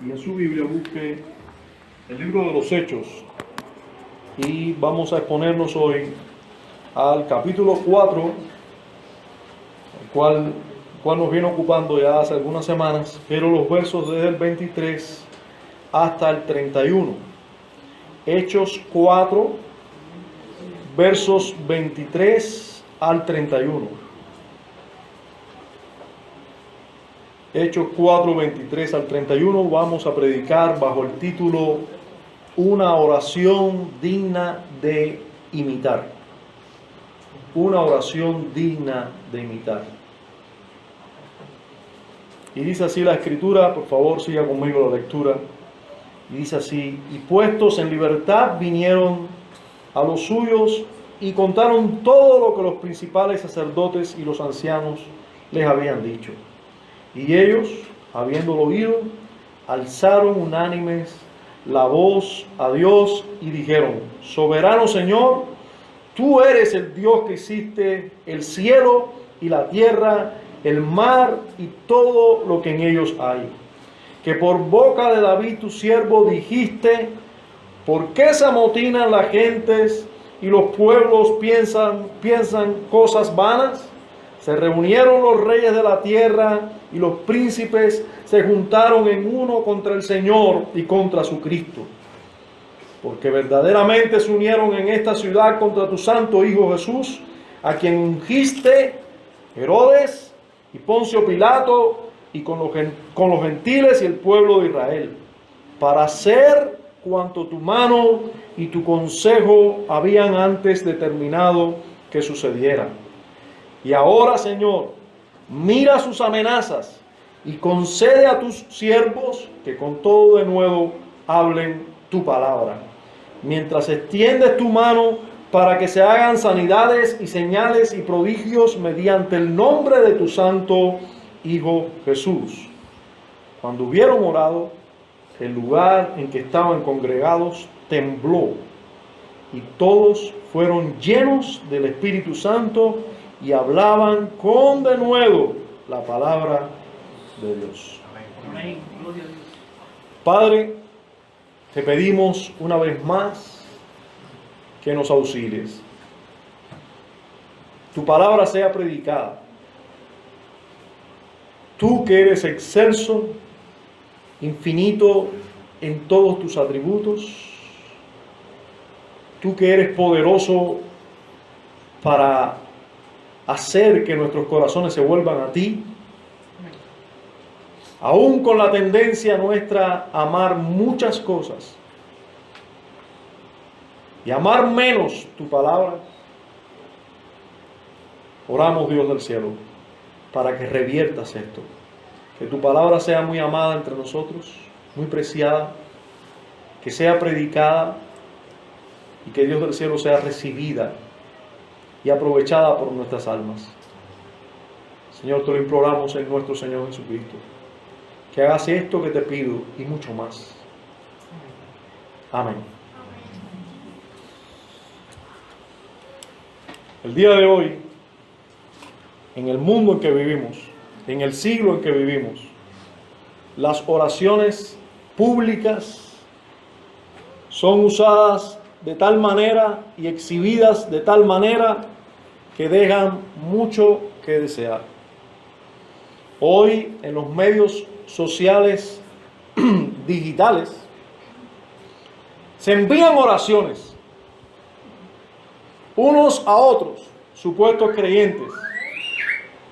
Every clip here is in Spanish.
y en su Biblia busque el libro de los Hechos y vamos a exponernos hoy al capítulo 4, el cual nos viene ocupando ya hace algunas semanas, pero los versos desde el 23 hasta el 31. Hechos 4, versos 23 al 31. Hechos 4, 23 al 31, vamos a predicar bajo el título Una oración digna de imitar. Una oración digna de imitar. Y dice así la escritura, por favor siga conmigo la lectura. Y dice así: y puestos en libertad vinieron a los suyos y contaron todo lo que los principales sacerdotes y los ancianos les habían dicho. Y ellos, habiéndolo oído, alzaron unánimes la voz a Dios y dijeron: soberano Señor, tú eres el Dios que hiciste el cielo y la tierra, el mar y todo lo que en ellos hay. Que por boca de David tu siervo dijiste: ¿por qué se amotinan las gentes y los pueblos piensan cosas vanas? Se reunieron los reyes de la tierra y los príncipes se juntaron en uno contra el Señor y contra su Cristo. Porque verdaderamente se unieron en esta ciudad contra tu santo Hijo Jesús, a quien ungiste Herodes y Poncio Pilato y con los gentiles y el pueblo de Israel, para hacer cuanto tu mano y tu consejo habían antes determinado que sucediera. Y ahora, Señor, mira sus amenazas y concede a tus siervos que con todo de nuevo hablen tu palabra, mientras extiendes tu mano para que se hagan sanidades y señales y prodigios mediante el nombre de tu santo Hijo Jesús. Cuando hubieron orado, el lugar en que estaban congregados tembló y todos fueron llenos del Espíritu Santo y hablaban con denuedo la palabra de Dios. Amén. Padre, te pedimos una vez más que nos auxilies. Tu palabra sea predicada. Tú que eres excelso, infinito en todos tus atributos, tú que eres poderoso para hacer que nuestros corazones se vuelvan a ti, aún con la tendencia nuestra a amar muchas cosas y amar menos tu palabra, oramos, Dios del cielo, para que reviertas esto, que tu palabra sea muy amada entre nosotros, muy preciada, que sea predicada y que Dios del cielo sea recibida y aprovechada por nuestras almas. Señor, te lo imploramos en nuestro Señor Jesucristo, que hagas esto que te pido y mucho más. Amén. El día de hoy, en el mundo en que vivimos, en el siglo en que vivimos, las oraciones públicas son usadas de tal manera y exhibidas de tal manera que dejan mucho que desear. Hoy en los medios sociales digitales se envían oraciones unos a otros, supuestos creyentes.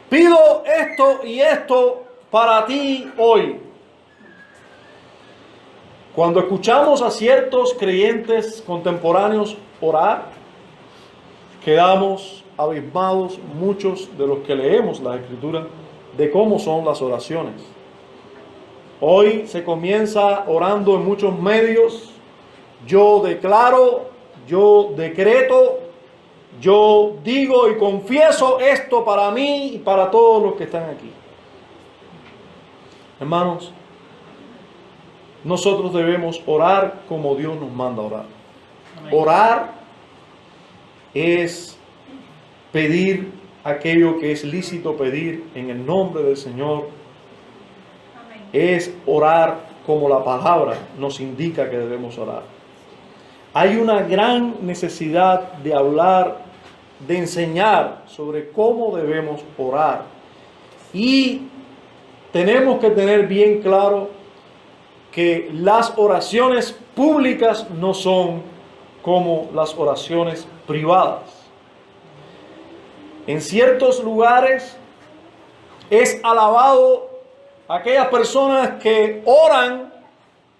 Pido esto y esto para ti hoy. Cuando escuchamos a ciertos creyentes contemporáneos orar, quedamos abismados muchos de los que leemos la Escritura de cómo son las oraciones. Hoy se comienza orando en muchos medios: yo declaro, yo decreto, yo digo y confieso esto para mí y para todos los que están aquí. Hermanos, nosotros debemos orar como Dios nos manda a orar. Amén. Orar es pedir aquello que es lícito pedir en el nombre del Señor. Amén. Es orar como la palabra nos indica que debemos orar. Hay una gran necesidad de hablar, de enseñar sobre cómo debemos orar. Y tenemos que tener bien claro que las oraciones públicas no son como las oraciones privadas. En ciertos lugares es alabado aquellas personas que oran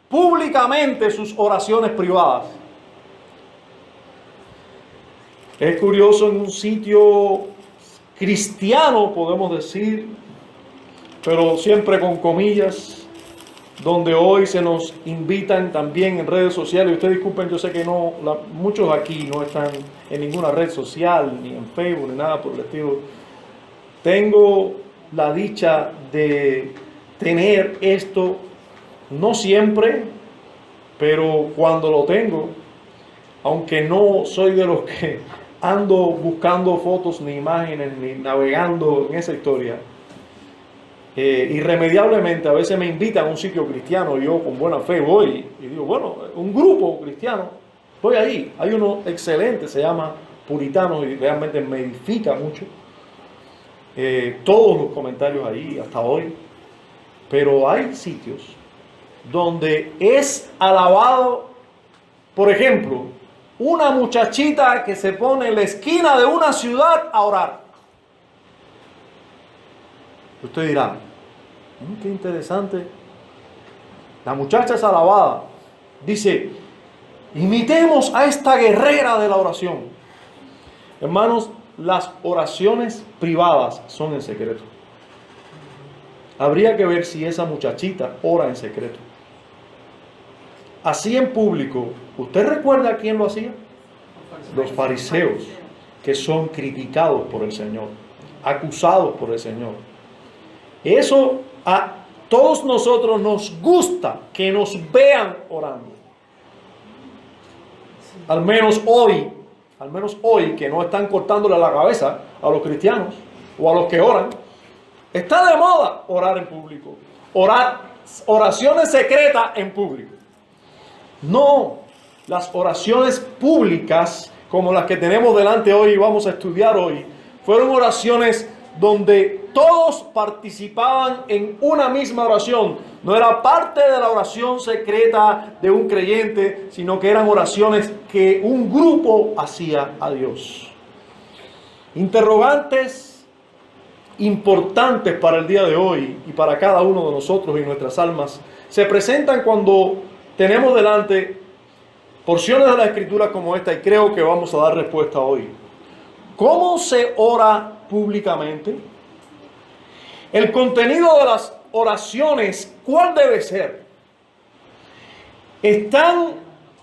públicamente sus oraciones privadas. Es curioso, en un sitio cristiano, podemos decir, pero siempre con comillas, donde hoy se nos invitan también en redes sociales. Ustedes disculpen, yo sé que no, muchos aquí no están en ninguna red social, ni en Facebook, ni nada por el estilo. Tengo la dicha de tener esto, no siempre, pero cuando lo tengo, aunque no soy de los que ando buscando fotos ni imágenes, ni navegando en esa historia, irremediablemente a veces me invitan a un sitio cristiano y yo con buena fe voy y digo, bueno, un grupo cristiano, voy ahí. Hay uno excelente, se llama Puritanos, y realmente me edifica mucho. Todos los comentarios ahí hasta hoy. Pero hay sitios donde es alabado, por ejemplo, una muchachita que se pone en la esquina de una ciudad a orar. Usted dirá, qué interesante. La muchacha es alabada. Dice, imitemos a esta guerrera de la oración. Hermanos, las oraciones privadas son en secreto. Habría que ver si esa muchachita ora en secreto. Así en público, ¿usted recuerda quién lo hacía? Los fariseos, que son criticados por el Señor, acusados por el Señor. Eso a todos nosotros nos gusta que nos vean orando. Al menos hoy que no están cortándole la cabeza a los cristianos o a los que oran. Está de moda orar en público, oraciones secretas en público. No, las oraciones públicas como las que tenemos delante hoy y vamos a estudiar hoy, fueron oraciones donde todos participaban en una misma oración. No era parte de la oración secreta de un creyente, sino que eran oraciones que un grupo hacía a Dios. Interrogantes importantes para el día de hoy y para cada uno de nosotros y nuestras almas se presentan cuando tenemos delante porciones de la Escritura como esta, y creo que vamos a dar respuesta hoy. ¿Cómo se ora públicamente? El contenido de las oraciones, ¿cuál debe ser? ¿Están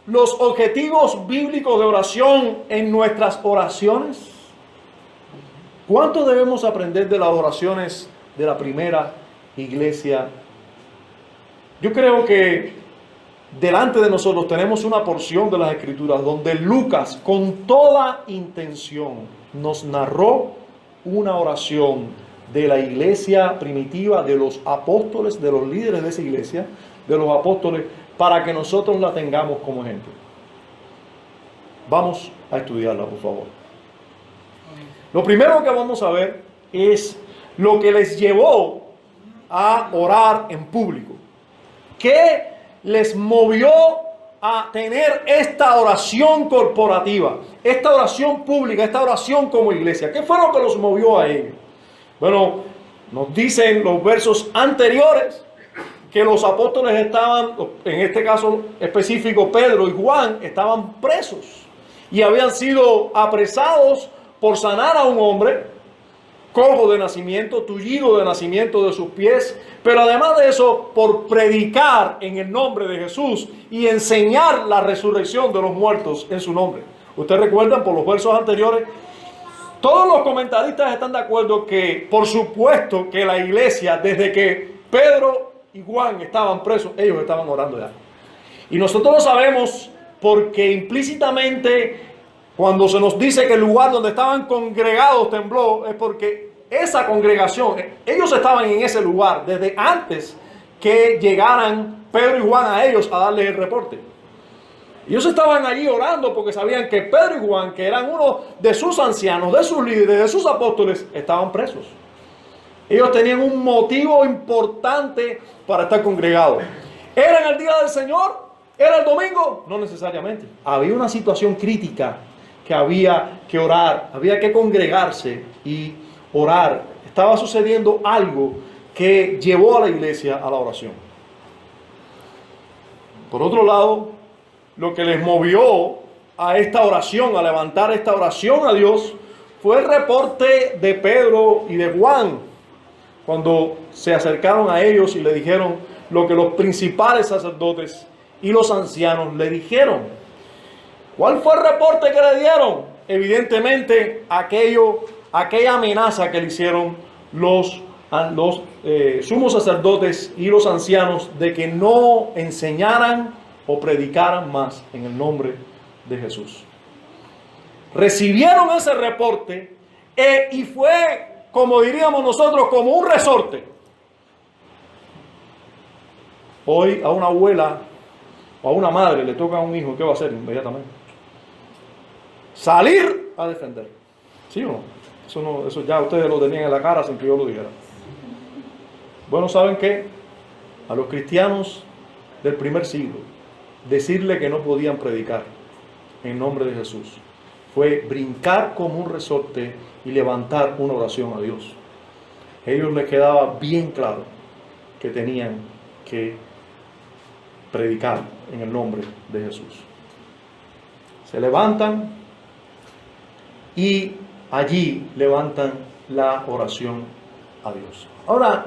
los objetivos bíblicos de oración en nuestras oraciones? ¿Cuánto debemos aprender de las oraciones de la primera iglesia? Yo creo que delante de nosotros tenemos una porción de las Escrituras donde Lucas, con toda intención, nos narró una oración de la iglesia primitiva, de los apóstoles, de los líderes de esa iglesia, de los apóstoles, para que nosotros la tengamos como ejemplo. Vamos a estudiarla, por favor. Lo primero que vamos a ver es lo que les llevó a orar en público. ¿Qué les movió a tener esta oración corporativa, esta oración pública, esta oración como iglesia? ¿Qué fue lo que los movió a ello? Bueno, nos dicen los versos anteriores que los apóstoles estaban, en este caso específico Pedro y Juan, estaban presos y habían sido apresados por sanar a un hombre cojo de nacimiento, tullido de nacimiento de sus pies, pero además de eso, por predicar en el nombre de Jesús y enseñar la resurrección de los muertos en su nombre. Ustedes recuerdan por los versos anteriores, todos los comentaristas están de acuerdo que, por supuesto, que la iglesia, desde que Pedro y Juan estaban presos, ellos estaban orando ya. Y nosotros lo sabemos porque implícitamente, cuando se nos dice que el lugar donde estaban congregados tembló, es porque esa congregación, ellos estaban en ese lugar desde antes que llegaran Pedro y Juan a ellos a darles el reporte. Ellos estaban allí orando porque sabían que Pedro y Juan, que eran uno de sus ancianos, de sus líderes, de sus apóstoles, estaban presos. Ellos tenían un motivo importante para estar congregados. ¿Era en el día del Señor? ¿Era el domingo? No necesariamente. Había una situación crítica que había que orar, había que congregarse y orar. Estaba sucediendo algo que llevó a la iglesia a la oración. Por otro lado, lo que les movió a esta oración, a levantar esta oración a Dios, fue el reporte de Pedro y de Juan, cuando se acercaron a ellos y le dijeron lo que los principales sacerdotes y los ancianos le dijeron. ¿Cuál fue el reporte que le dieron? Evidentemente, aquella amenaza que le hicieron los sumos sacerdotes y los ancianos de que no enseñaran o predicaran más en el nombre de Jesús. Recibieron ese reporte y fue, como diríamos nosotros, como un resorte. Hoy a una abuela o a una madre le toca a un hijo, ¿qué va a hacer inmediatamente? Salir a defender. ¿Sí o no? Eso ya ustedes lo tenían en la cara sin que yo lo dijera. Bueno, ¿saben qué? A los cristianos del primer siglo, decirle que no podían predicar en nombre de Jesús fue brincar como un resorte y levantar una oración a Dios. A ellos les quedaba bien claro que tenían que predicar en el nombre de Jesús. Se levantan y allí levantan la oración a Dios. Ahora,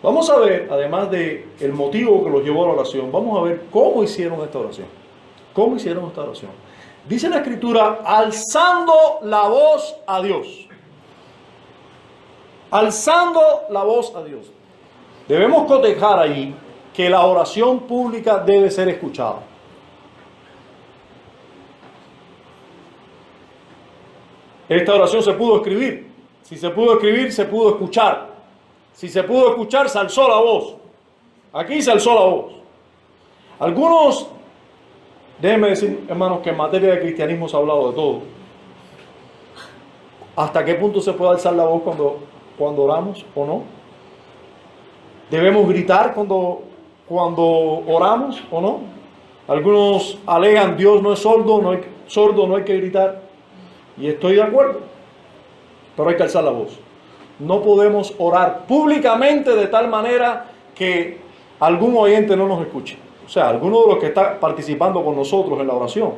vamos a ver, además del motivo que los llevó a la oración, vamos a ver cómo hicieron esta oración. ¿Cómo hicieron esta oración? Dice la Escritura, alzando la voz a Dios. Alzando la voz a Dios. Debemos cotejar ahí que la oración pública debe ser escuchada. Esta oración se pudo escribir. Si se pudo escribir, se pudo escuchar. Si se pudo escuchar, se alzó la voz. Aquí se alzó la voz. Algunos, déjenme decir, hermanos, que en materia de cristianismo se ha hablado de todo. ¿Hasta qué punto se puede alzar la voz cuando oramos o no? ¿Debemos gritar cuando oramos o no? Algunos alegan, Dios no es sordo, no hay que gritar. Y estoy de acuerdo, pero hay que alzar la voz. No podemos orar públicamente de tal manera que algún oyente no nos escuche. O sea, alguno de los que está participando con nosotros en la oración.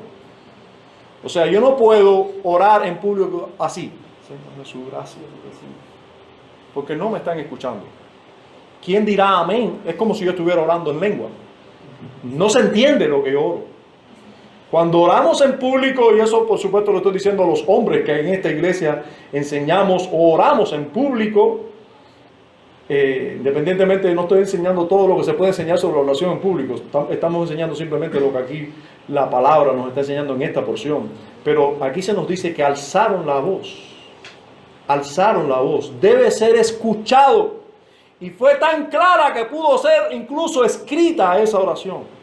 O sea, yo no puedo orar en público así. Señor Jesús, gracias. Porque no me están escuchando. ¿Quién dirá amén? Es como si yo estuviera orando en lengua. No se entiende lo que yo oro. Cuando oramos en público, y eso por supuesto lo estoy diciendo a los hombres que en esta iglesia enseñamos o oramos en público, independientemente, no estoy enseñando todo lo que se puede enseñar sobre la oración en público, estamos enseñando simplemente lo que aquí la palabra nos está enseñando en esta porción. Pero aquí se nos dice que alzaron la voz, debe ser escuchado. Y fue tan clara que pudo ser incluso escrita esa oración.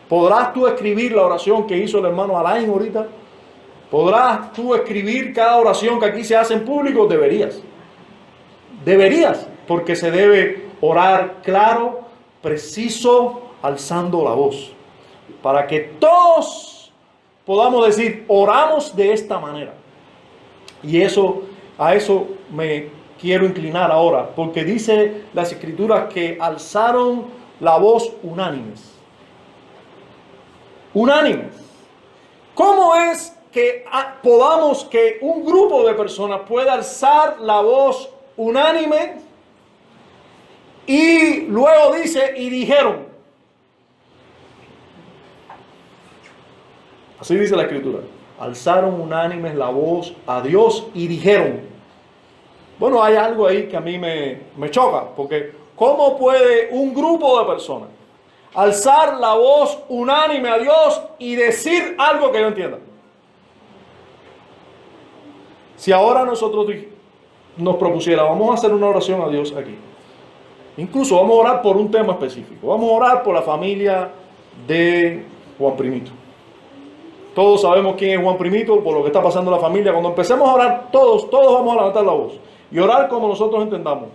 ¿Podrás tú escribir la oración que hizo el hermano Alain ahorita? ¿Podrás tú escribir cada oración que aquí se hace en público? Deberías, porque se debe orar claro, preciso, alzando la voz. Para que todos podamos decir, oramos de esta manera. Y a eso me quiero inclinar ahora, porque dice las Escrituras que alzaron la voz unánimes. Unánimes. ¿Cómo es que que un grupo de personas pueda alzar la voz unánime? Y luego dice, y dijeron. Así dice la Escritura. Alzaron unánimes la voz a Dios y dijeron. Bueno, hay algo ahí que a mí me choca, porque ¿cómo puede un grupo de personas alzar la voz unánime a Dios y decir algo que no entienda? Si ahora nosotros nos propusiera, vamos a hacer una oración a Dios aquí, Incluso vamos a orar por un tema específico. Vamos a orar por la familia de Juan Primito. Todos sabemos quién es Juan Primito, por lo que está pasando en la familia. Cuando empecemos a orar, todos vamos a levantar la voz y orar como nosotros entendamos.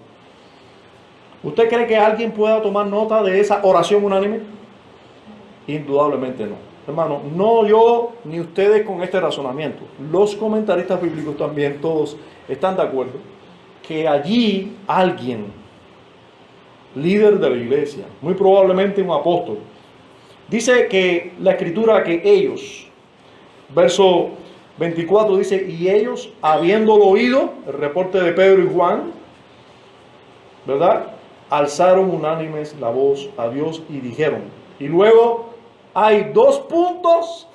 ¿Usted cree que alguien pueda tomar nota de esa oración unánime? Indudablemente no. Hermano, no yo ni ustedes con este razonamiento. Los comentaristas bíblicos también todos están de acuerdo que allí alguien, líder de la iglesia, muy probablemente un apóstol, dice que la escritura que ellos, verso 24 dice, y ellos habiéndolo oído, el reporte de Pedro y Juan, ¿verdad? Alzaron unánimes la voz a Dios y dijeron. Y luego hay 2 puntos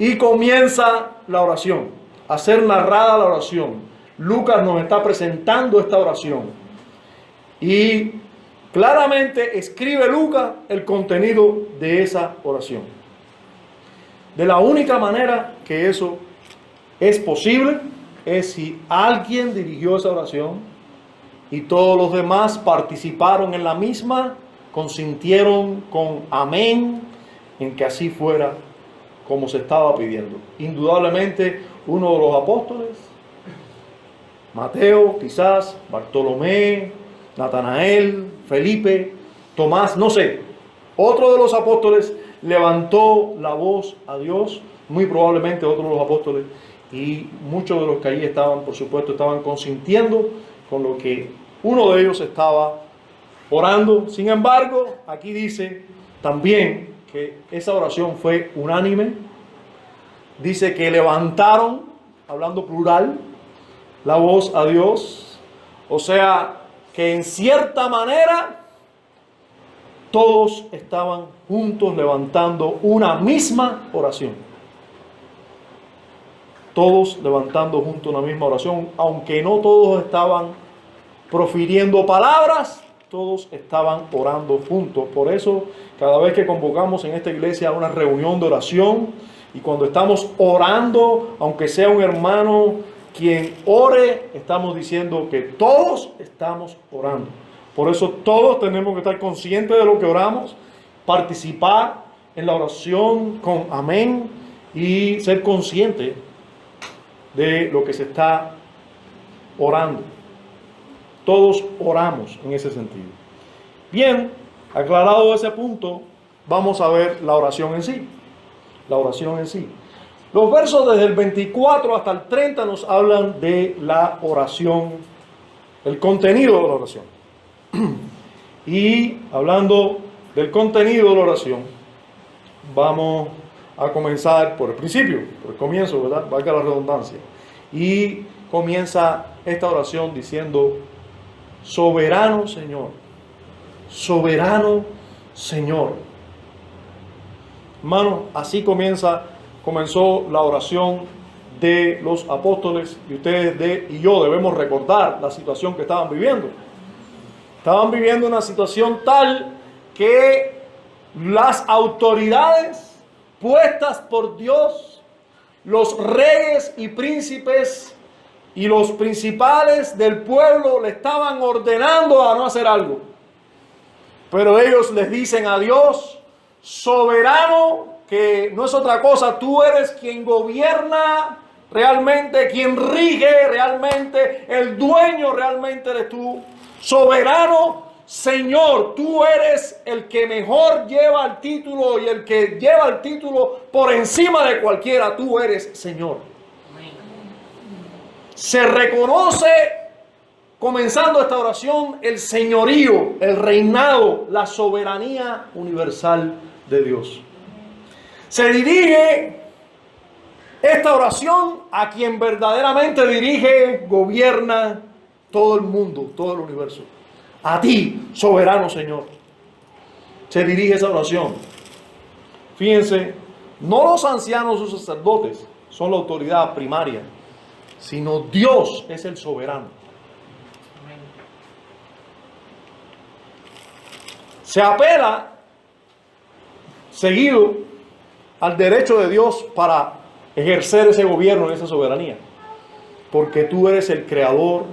y comienza la oración, a ser narrada la oración. Lucas nos está presentando esta oración y claramente escribe Lucas el contenido de esa oración. De la única manera que eso es posible es si alguien dirigió esa oración y todos los demás participaron en la misma, consintieron con amén en que así fuera como se estaba pidiendo. Indudablemente uno de los apóstoles, Mateo quizás, Bartolomé, Natanael, Felipe, Tomás, no sé, otro de los apóstoles levantó la voz a Dios, muy probablemente otro de los apóstoles, y muchos de los que allí estaban, por supuesto, estaban consintiendo con lo que uno de ellos estaba orando. Sin embargo, aquí dice también que esa oración fue unánime. Dice que levantaron, hablando plural, la voz a Dios. O sea, que en cierta manera todos estaban juntos levantando una misma oración. Todos levantando juntos una misma oración, aunque no todos estaban profiriendo palabras, todos estaban orando juntos. Por eso, cada vez que convocamos en esta iglesia una reunión de oración, y cuando estamos orando, aunque sea un hermano quien ore, estamos diciendo que todos estamos orando. Por eso todos tenemos que estar conscientes de lo que oramos, participar en la oración con amén y ser conscientes de lo que se está orando. Todos oramos en ese sentido. Bien, aclarado ese punto, vamos a ver la oración en sí. La oración en sí. Los versos desde el 24 hasta el 30 nos hablan de la oración, el contenido de la oración. Y hablando del contenido de la oración, vamos a comenzar por el principio, por el comienzo, ¿verdad? Valga la redundancia. Y comienza esta oración diciendo: soberano Señor, soberano Señor. Hermano, así comenzó la oración de los apóstoles, y ustedes y yo debemos recordar la situación que estaban viviendo. Estaban viviendo una situación tal que las autoridades puestas por Dios, los reyes y príncipes y los principales del pueblo le estaban ordenando a no hacer algo. Pero ellos les dicen a Dios, soberano, que no es otra cosa, tú eres quien gobierna realmente, quien rige realmente, el dueño realmente eres tú. Soberano Señor, tú eres el que mejor lleva el título y el que lleva el título por encima de cualquiera, tú eres Señor. Se reconoce, comenzando esta oración, el señorío, el reinado, la soberanía universal de Dios. Se dirige esta oración a quien verdaderamente dirige, gobierna todo el mundo, todo el universo. A ti, soberano Señor. Se dirige esa oración. Fíjense, no los ancianos o sacerdotes son la autoridad primaria, sino Dios es el soberano. Se apela seguido al derecho de Dios para ejercer ese gobierno, esa soberanía, porque tú eres el creador,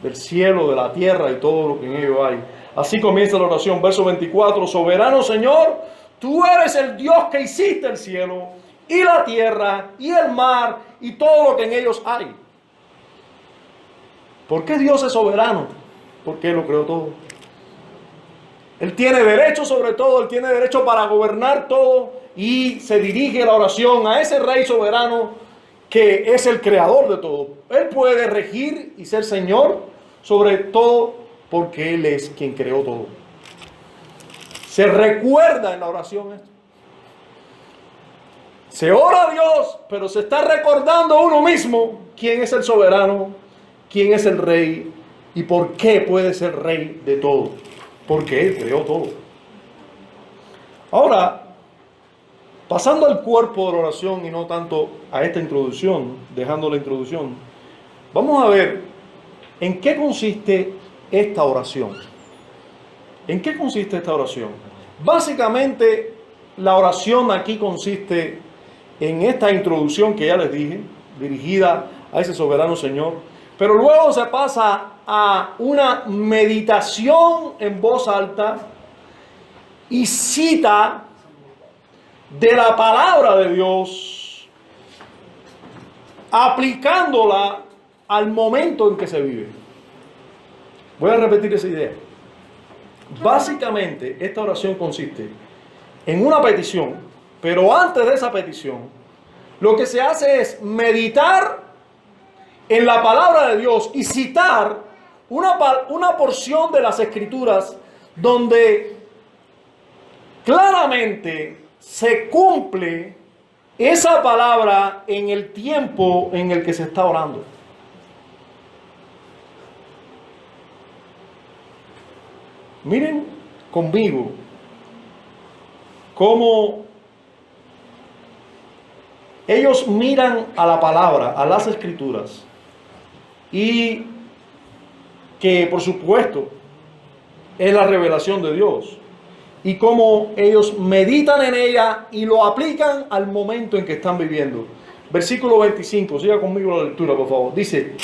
del cielo, de la tierra y todo lo que en ello hay. Así comienza la oración, verso 24, soberano Señor, tú eres el Dios que hiciste el cielo y la tierra y el mar y todo lo que en ellos hay. ¿Por qué Dios es soberano? Porque Él lo creó todo. Él tiene derecho sobre todo, Él tiene derecho para gobernar todo y se dirige la oración a ese Rey soberano que es el creador de todo. Él puede regir y ser Señor sobre todo porque Él es quien creó todo. Se recuerda en la oración esto. Se ora a Dios, pero se está recordando a uno mismo quién es el soberano, quién es el Rey y por qué puede ser Rey de todo. Porque Él creó todo. Ahora, pasando al cuerpo de la oración y no tanto a esta introducción, dejando la introducción, vamos a ver en qué consiste esta oración. ¿En qué consiste esta oración? Básicamente, la oración aquí consiste en esta introducción que ya les dije, dirigida a ese soberano Señor, pero luego se pasa a una meditación en voz alta y cita de la palabra de Dios, aplicándola al momento en que se vive. Voy a repetir esa idea. Básicamente, esta oración consiste en una petición, pero antes de esa petición, lo que se hace es meditar en la palabra de Dios y citar una porción de las Escrituras donde claramente se cumple esa palabra en el tiempo en el que se está orando. Miren conmigo cómo ellos miran a la palabra, a las Escrituras, y que por supuesto es la revelación de Dios, y cómo ellos meditan en ella y lo aplican al momento en que están viviendo. Versículo 25, siga conmigo la lectura, por favor. Dice,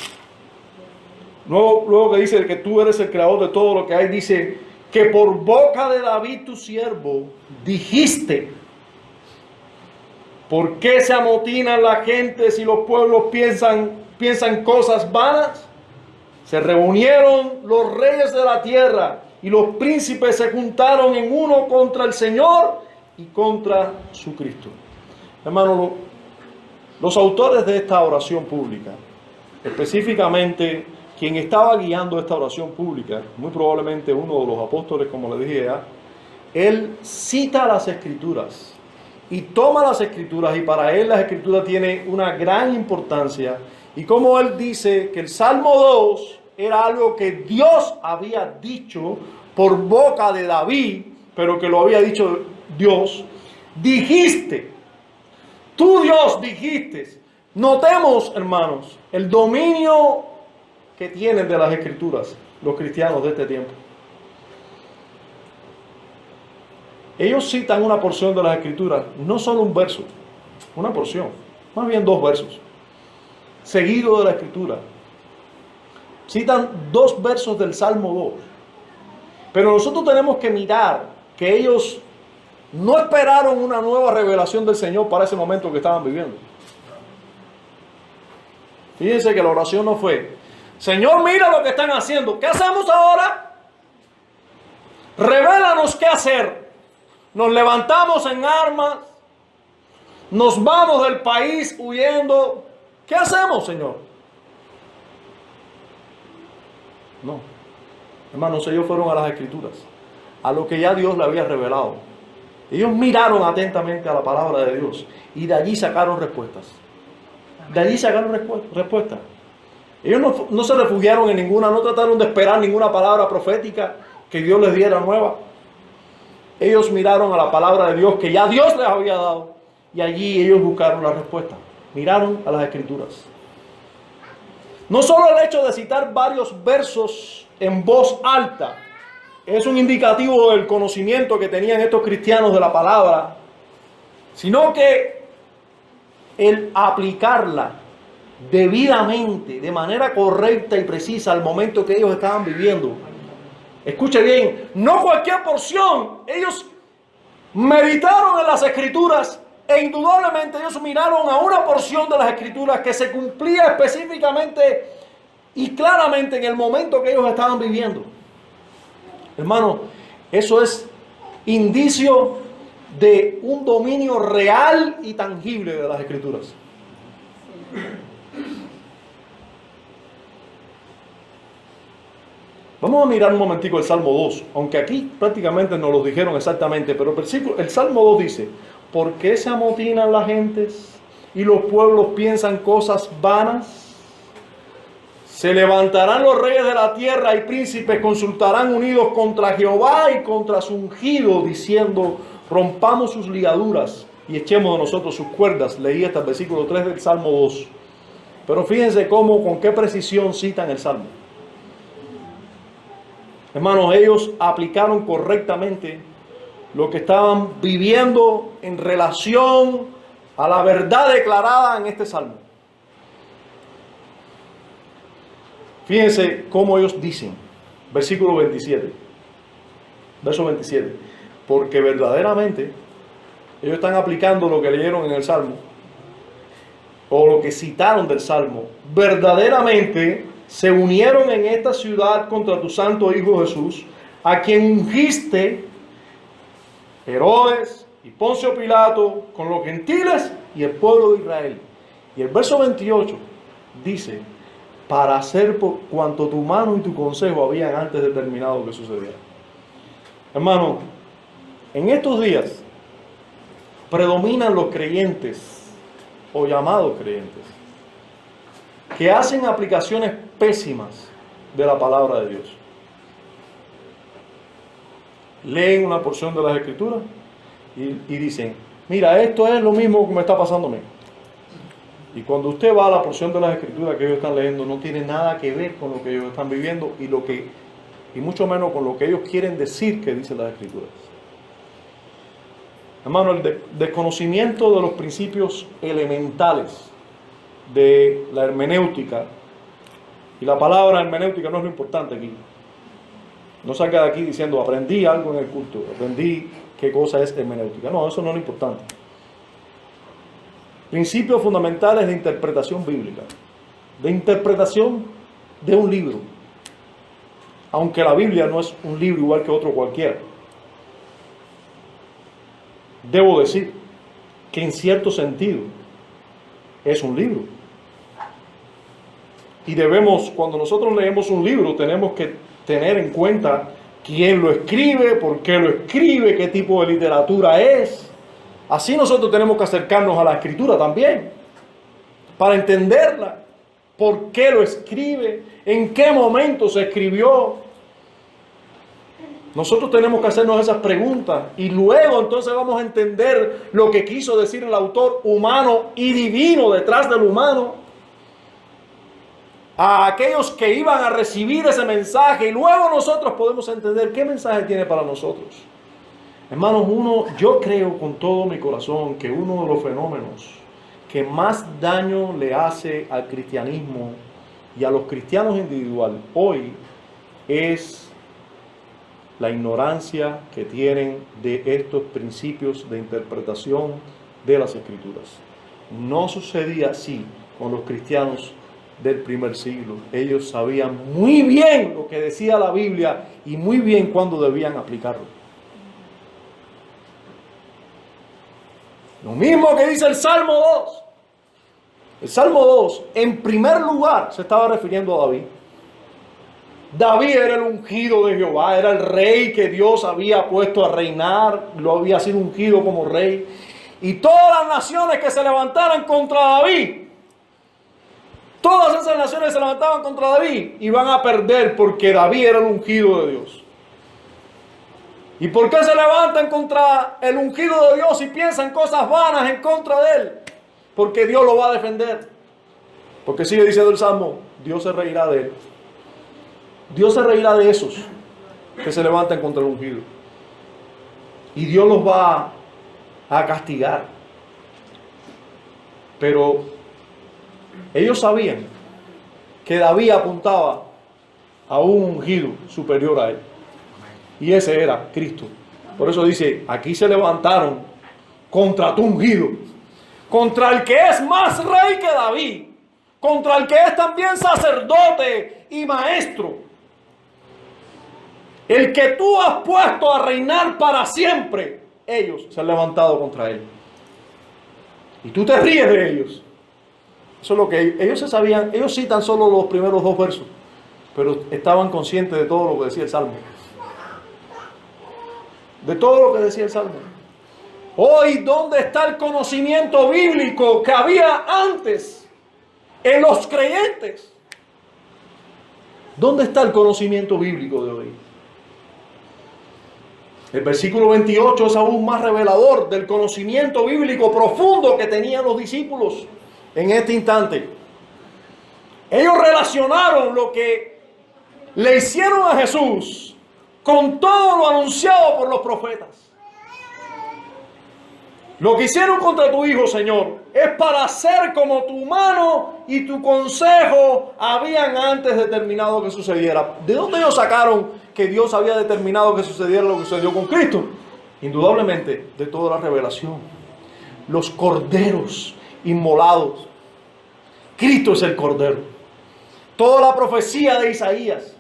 luego que dice que tú eres el creador de todo lo que hay, dice que por boca de David tu siervo dijiste, ¿por qué se amotinan las gentes y los pueblos piensan cosas vanas? Se reunieron los reyes de la tierra y los príncipes se juntaron en uno contra el Señor y contra su Cristo. Hermano, los autores de esta oración pública, específicamente quien estaba guiando esta oración pública, muy probablemente uno de los apóstoles, como le dije ya, él cita las Escrituras y toma las Escrituras, y para él las Escrituras tienen una gran importancia. Y como él dice que el Salmo 2 era algo que Dios había dicho por boca de David, pero que lo había dicho Dios, dijiste, tú Dios dijiste. Notemos, hermanos, el dominio que tienen de las Escrituras los cristianos de este tiempo. Ellos citan una porción de las Escrituras, no solo un verso, una porción, más bien dos versos, seguido de la Escritura. Citan dos versos del Salmo 2. Pero nosotros tenemos que mirar que ellos no esperaron una nueva revelación del Señor para ese momento que estaban viviendo. Fíjense que la oración no fue, Señor, mira lo que están haciendo, ¿qué hacemos ahora? Revélanos qué hacer. Nos levantamos en armas, nos vamos del país huyendo. ¿Qué hacemos, Señor? No, hermanos, ellos fueron a las Escrituras, a lo que ya Dios le había revelado. Ellos miraron atentamente a la palabra de Dios y de allí sacaron respuestas. De allí sacaron respuestas. Ellos no se refugiaron en ninguna, no trataron de esperar ninguna palabra profética que Dios les diera nueva. Ellos miraron a la palabra de Dios que ya Dios les había dado y allí ellos buscaron la respuesta. Miraron a las Escrituras. No solo el hecho de citar varios versos en voz alta es un indicativo del conocimiento que tenían estos cristianos de la palabra, sino que el aplicarla debidamente, de manera correcta y precisa al momento que ellos estaban viviendo. Escuche bien, no cualquier porción. Ellos meditaron en las Escrituras e indudablemente ellos miraron a una porción de las Escrituras que se cumplía específicamente y claramente en el momento que ellos estaban viviendo. Hermano, eso es indicio de un dominio real y tangible de las Escrituras. Vamos a mirar un momentico el Salmo 2, aunque aquí prácticamente nos lo dijeron exactamente, pero el Salmo 2 dice: ¿por qué se amotinan las gentes y los pueblos piensan cosas vanas? Se levantarán los reyes de la tierra y príncipes consultarán unidos contra Jehová y contra su ungido, diciendo: rompamos sus ligaduras y echemos de nosotros sus cuerdas. Leí hasta el versículo 3 del Salmo 2. Pero fíjense con qué precisión citan el Salmo. Hermanos, ellos aplicaron correctamente lo que estaban viviendo en relación a la verdad declarada en este Salmo. Fíjense cómo ellos dicen, versículo 27, verso 27, porque verdaderamente ellos están aplicando lo que leyeron en el Salmo, o lo que citaron del Salmo. Verdaderamente se unieron en esta ciudad contra tu santo Hijo Jesús, a quien ungiste, Herodes y Poncio Pilato, con los gentiles y el pueblo de Israel. Y el verso 28 dice: para hacer por cuanto tu mano y tu consejo habían antes determinado que sucediera. Hermano, en estos días predominan los creyentes, o llamados creyentes, que hacen aplicaciones pésimas de la palabra de Dios. Leen una porción de las Escrituras y dicen: mira, esto es lo mismo que me está pasando a mí. Y cuando usted va a la porción de las Escrituras que ellos están leyendo, no tiene nada que ver con lo que ellos están viviendo y mucho menos con lo que ellos quieren decir que dicen las Escrituras. Hermano, el desconocimiento de los principios elementales de la hermenéutica, y la palabra hermenéutica no es lo importante aquí. No salga de aquí diciendo: aprendí algo en el culto, aprendí qué cosa es hermenéutica. No, eso no es lo importante. Principios fundamentales de interpretación bíblica, de interpretación de un libro, aunque la Biblia no es un libro igual que otro cualquiera. Debo decir que en cierto sentido es un libro. Y debemos, cuando nosotros leemos un libro, tenemos que tener en cuenta quién lo escribe, por qué lo escribe, qué tipo de literatura es. Así nosotros tenemos que acercarnos a la Escritura también, para entenderla, por qué lo escribe, en qué momento se escribió. Nosotros tenemos que hacernos esas preguntas y luego entonces vamos a entender lo que quiso decir el autor humano y divino detrás del humano. A aquellos que iban a recibir ese mensaje, y luego nosotros podemos entender qué mensaje tiene para nosotros. Hermanos, yo creo con todo mi corazón que uno de los fenómenos que más daño le hace al cristianismo y a los cristianos individual hoy es la ignorancia que tienen de estos principios de interpretación de las Escrituras. No sucedía así con los cristianos del primer siglo. Ellos sabían muy bien lo que decía la Biblia y muy bien cuándo debían aplicarlo. Lo mismo que dice el Salmo 2. El Salmo 2, en primer lugar, se estaba refiriendo a David. David era el ungido de Jehová, era el rey que Dios había puesto a reinar, lo había sido ungido como rey. Y todas las naciones que se levantaran contra David, todas esas naciones que se levantaban contra David, iban a perder porque David era el ungido de Dios. ¿Y por qué se levantan contra el ungido de Dios y piensan cosas vanas en contra de él? Porque Dios lo va a defender. Porque sigue diciendo el Salmo: Dios se reirá de él. Dios se reirá de esos que se levantan contra el ungido. Y Dios los va a castigar. Pero Ellos sabían que David apuntaba a un ungido superior a él. Y ese era Cristo. Por eso dice, aquí se levantaron contra tu ungido, contra el que es más rey que David, contra el que es también sacerdote y maestro, el que tú has puesto a reinar para siempre. Ellos se han levantado contra él. Y tú te ríes de ellos. Eso es lo que ellos se sabían. Ellos citan solo los primeros 2 versos, pero estaban conscientes de todo lo que decía el Salmo. De todo lo que decía el Salmo. Hoy, ¿dónde está el conocimiento bíblico que había antes en los creyentes? ¿Dónde está el conocimiento bíblico de hoy? El versículo 28 es aún más revelador del conocimiento bíblico profundo que tenían los discípulos en este instante. Ellos relacionaron lo que le hicieron a Jesús con todo lo anunciado por los profetas. Lo que hicieron contra tu hijo, Señor, es para hacer como tu mano y tu consejo habían antes determinado que sucediera. ¿De dónde ellos sacaron que Dios había determinado que sucediera lo que sucedió con Cristo? Indudablemente, de toda la revelación. Los corderos inmolados. Cristo es el cordero. Toda la profecía de Isaías.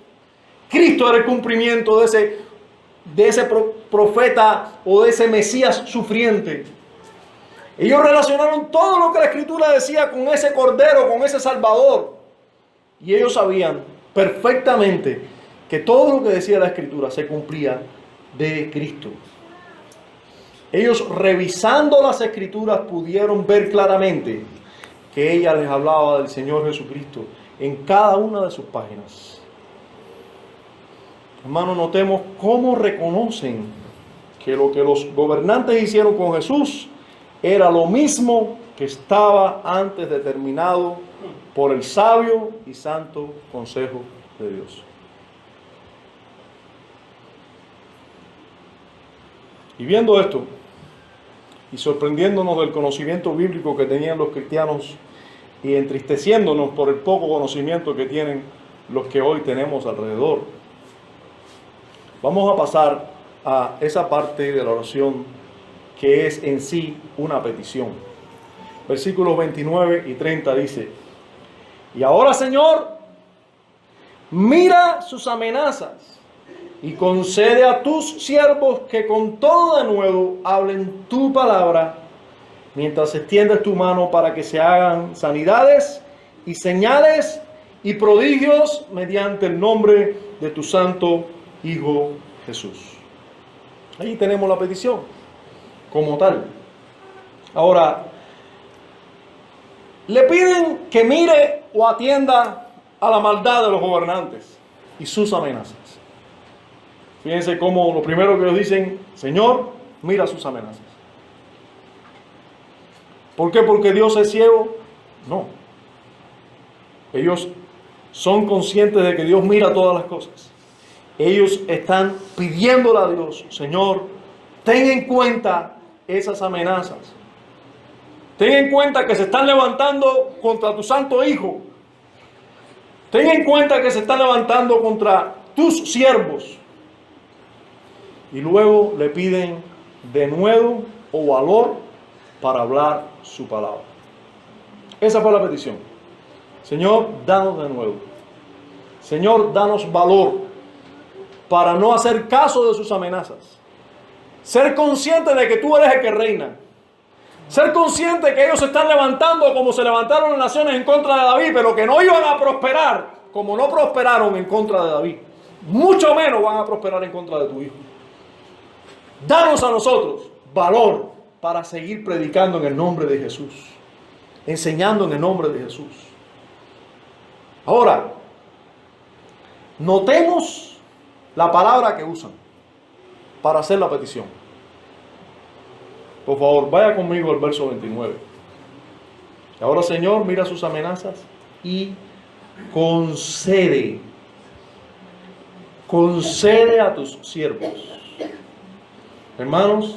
Cristo era el cumplimiento de ese profeta o de ese Mesías sufriente. Ellos relacionaron todo lo que la Escritura decía con ese Cordero, con ese Salvador. Y ellos sabían perfectamente que todo lo que decía la Escritura se cumplía de Cristo. Ellos, revisando las Escrituras, pudieron ver claramente que ella les hablaba del Señor Jesucristo en cada una de sus páginas. Hermanos, notemos cómo reconocen que lo que los gobernantes hicieron con Jesús era lo mismo que estaba antes determinado por el sabio y santo consejo de Dios. Y viendo esto, y sorprendiéndonos del conocimiento bíblico que tenían los cristianos, y entristeciéndonos por el poco conocimiento que tienen los que hoy tenemos alrededor, vamos a pasar a esa parte de la oración que es en sí una petición. Versículos 29 y 30 dice: y ahora, Señor, mira sus amenazas y concede a tus siervos que con todo denuedo hablen tu palabra, mientras extiendes tu mano para que se hagan sanidades y señales y prodigios mediante el nombre de tu santo Hijo Jesús. Ahí tenemos la petición como tal. Ahora, le piden que mire o atienda a la maldad de los gobernantes y sus amenazas. Fíjense cómo lo primero que ellos dicen: Señor, mira sus amenazas. ¿Por qué? ¿Porque Dios es ciego? No. Ellos son conscientes de que Dios mira todas las cosas. Ellos están pidiéndole a Dios: Señor, ten en cuenta esas amenazas. Ten en cuenta que se están levantando contra tu santo Hijo. Ten en cuenta que se están levantando contra tus siervos. Y luego le piden denuedo o valor para hablar su palabra. Esa fue la petición. Señor, danos denuedo. Señor, danos valor para no hacer caso de sus amenazas. Ser consciente de que tú eres el que reina. Ser consciente de que ellos se están levantando como se levantaron las naciones en contra de David, pero que no iban a prosperar como no prosperaron en contra de David. Mucho menos van a prosperar en contra de tu Hijo. Danos a nosotros valor para seguir predicando en el nombre de Jesús. Enseñando en el nombre de Jesús. Ahora, notemos la palabra que usan para hacer la petición. Por favor, vaya conmigo al verso 29. Ahora, Señor, mira sus amenazas y concede a tus siervos. Hermanos,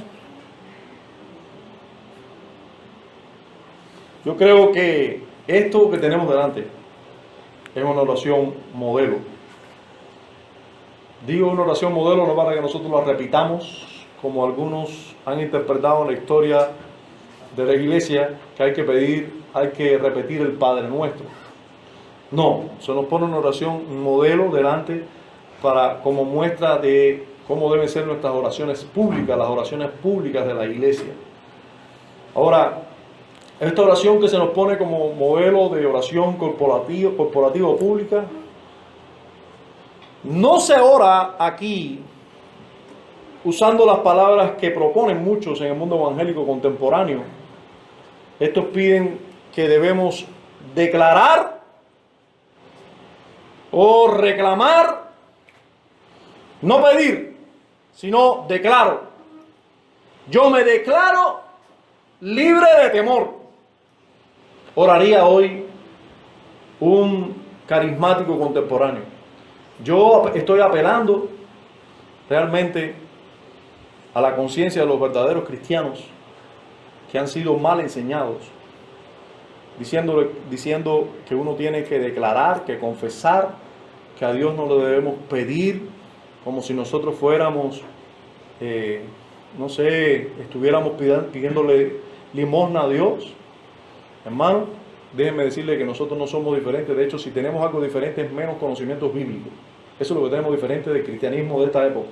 yo creo que Esto que tenemos delante es una oración modelo. Digo una oración modelo no para que nosotros la repitamos, como algunos han interpretado en la historia de la iglesia, que hay que repetir el Padre Nuestro. No, se nos pone una oración modelo delante como muestra de cómo deben ser nuestras oraciones públicas, las oraciones públicas de la iglesia. Ahora, esta oración que se nos pone como modelo de oración corporativa pública, no se ora aquí usando las palabras que proponen muchos en el mundo evangélico contemporáneo. Estos piden que debemos declarar o reclamar, no pedir, sino declaro. Yo me declaro libre de temor. Oraría hoy un carismático contemporáneo. Yo estoy apelando realmente a la conciencia de los verdaderos cristianos que han sido mal enseñados, diciendo que uno tiene que declarar, que confesar, que a Dios no le debemos pedir, como si nosotros fuéramos, estuviéramos pidiéndole limosna a Dios. Hermano, déjenme decirle que nosotros no somos diferentes. De hecho, si tenemos algo diferente es menos conocimientos bíblicos. Eso es lo que tenemos diferente del cristianismo de esta época.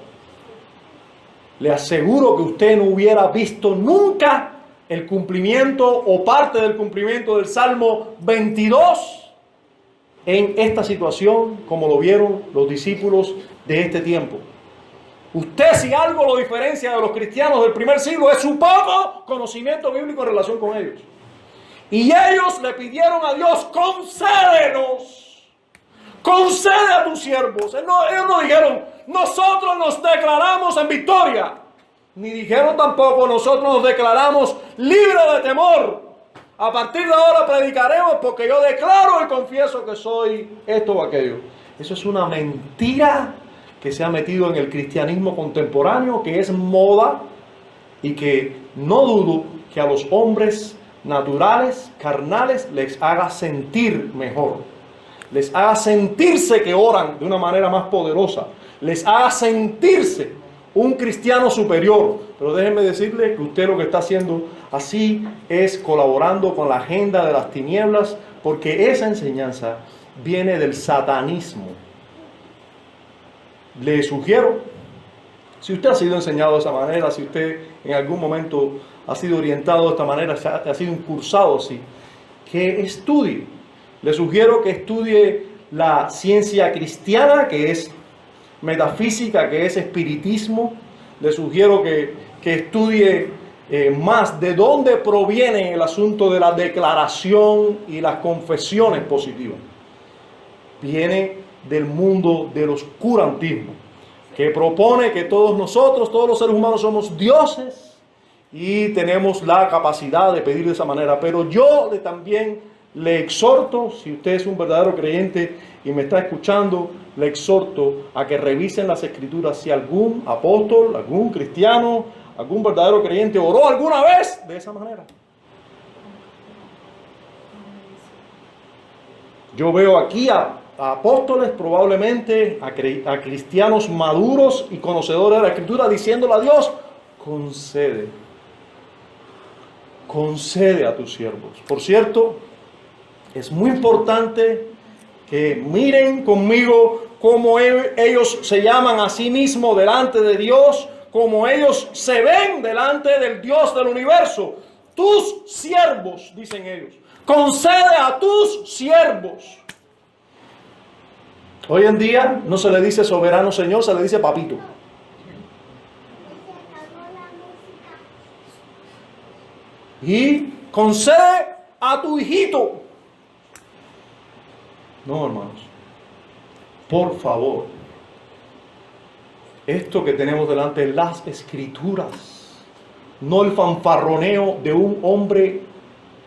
Le aseguro que usted no hubiera visto nunca el cumplimiento o parte del cumplimiento del Salmo 22 en esta situación como lo vieron los discípulos de este tiempo. Usted, si algo lo diferencia de los cristianos del primer siglo, es su poco conocimiento bíblico en relación con ellos. Y ellos le pidieron a Dios: concédenos, concede a tus siervos. Ellos no dijeron: nosotros nos declaramos en victoria. Ni dijeron tampoco: nosotros nos declaramos libres de temor. A partir de ahora predicaremos porque yo declaro y confieso que soy esto o aquello. Eso es una mentira que se ha metido en el cristianismo contemporáneo, que es moda, y que no dudo que a los hombres naturales, carnales, les haga sentir mejor, les haga sentirse que oran de una manera más poderosa, les haga sentirse un cristiano superior. Pero déjenme decirle que usted lo que está haciendo así es colaborando con la agenda de las tinieblas, porque esa enseñanza viene del satanismo. Le sugiero, si usted ha sido enseñado de esa manera, si usted en algún momento ha sido orientado de esta manera, ha sido incursado así, que estudie. Le sugiero que estudie la ciencia cristiana, que es metafísica, que es espiritismo. Le sugiero que estudie más de dónde proviene el asunto de la declaración y las confesiones positivas. Viene del mundo del oscurantismo, que propone que todos nosotros, todos los seres humanos, somos dioses y tenemos la capacidad de pedir de esa manera. Pero yo también le exhorto, si usted es un verdadero creyente y me está escuchando, le exhorto a que revisen las escrituras si algún apóstol, algún cristiano, algún verdadero creyente oró alguna vez de esa manera. Yo veo aquí a apóstoles, probablemente a cristianos maduros y conocedores de la escritura, diciéndole a Dios: concede a tus siervos. Por cierto, es muy importante que miren conmigo cómo ellos se llaman a sí mismos delante de Dios, cómo ellos se ven delante del Dios del universo. Tus siervos, dicen ellos. Concede a tus siervos. Hoy en día no se le dice soberano Señor, se le dice papito. Y concede a tu hijito. No, hermanos. Por favor. Esto que tenemos delante es las escrituras. No el fanfarroneo de un hombre